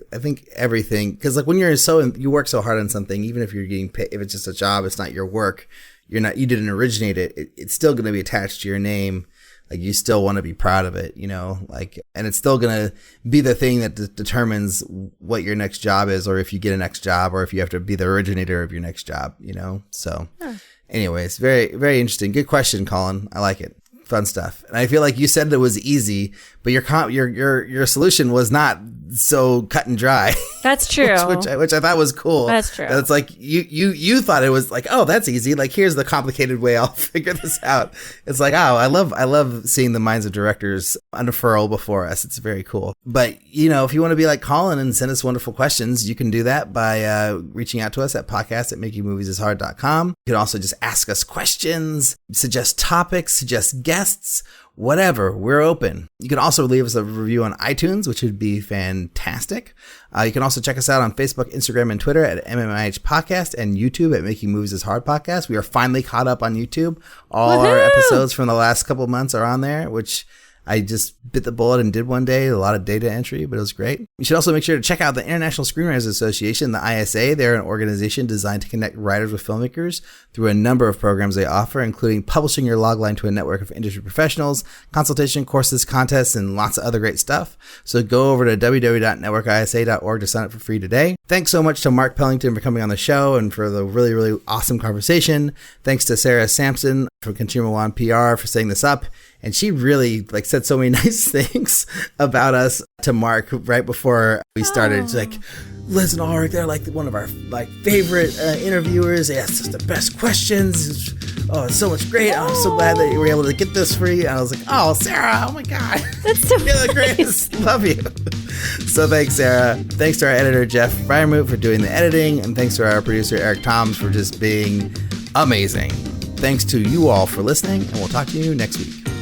everything, because like when you work so hard on something, even if you're getting paid, if it's just a job, it's not your work. You didn't originate it. It's still going to be attached to your name. like you still want to be proud of it, like, and it's still going to be the thing that determines what your next job is, or if you get a next job, or if you have to be the originator of your next job, so anyways, very, very interesting. Good question, Colin. I like it. Fun stuff. And I feel like you said it was easy, but your solution was not so cut and dry. That's true. which I thought was cool. That's true. It's like you thought it was like, oh, that's easy. Like, here's the complicated way I'll figure this out. It's like, oh, I love seeing the minds of directors unfurl before us. It's very cool. But if you want to be like Colin and send us wonderful questions, you can do that by reaching out to us at podcast@makingmoviesishard.com. You can also just ask us questions, suggest topics, suggest guests, whatever. We're open. You can also leave us a review on iTunes, which would be fantastic. You can also check us out on Facebook, Instagram, and Twitter at MMIH Podcast, and YouTube at Making Movies is Hard Podcast. We are finally caught up on YouTube. All our episodes from the last couple of months are on there, which I just bit the bullet and did one day. A lot of data entry, but it was great. You should also make sure to check out the International Screenwriters Association, the ISA. They're an organization designed to connect writers with filmmakers through a number of programs they offer, including publishing your logline to a network of industry professionals, consultation, courses, contests, and lots of other great stuff. So go over to www.networkisa.org to sign up for free today. Thanks so much to Mark Pellington for coming on the show and for the really, really awesome conversation. Thanks to Sarah Sampson from Consumer One PR for setting this up. And she really said so many nice things about us to Mark right before we started. She's like, Liz and Alrik, they're like one of our favorite interviewers. They asked us the best questions. Oh, it's so much great. I'm so glad that you were able to get this for you. And I was like, oh, Sarah, oh my God. That's so You're the greatest. Love you. So thanks, Sarah. Thanks to our editor, Jeff Fryermuth, for doing the editing. And thanks to our producer, Eric Toms, for just being amazing. Thanks to you all for listening, and we'll talk to you next week.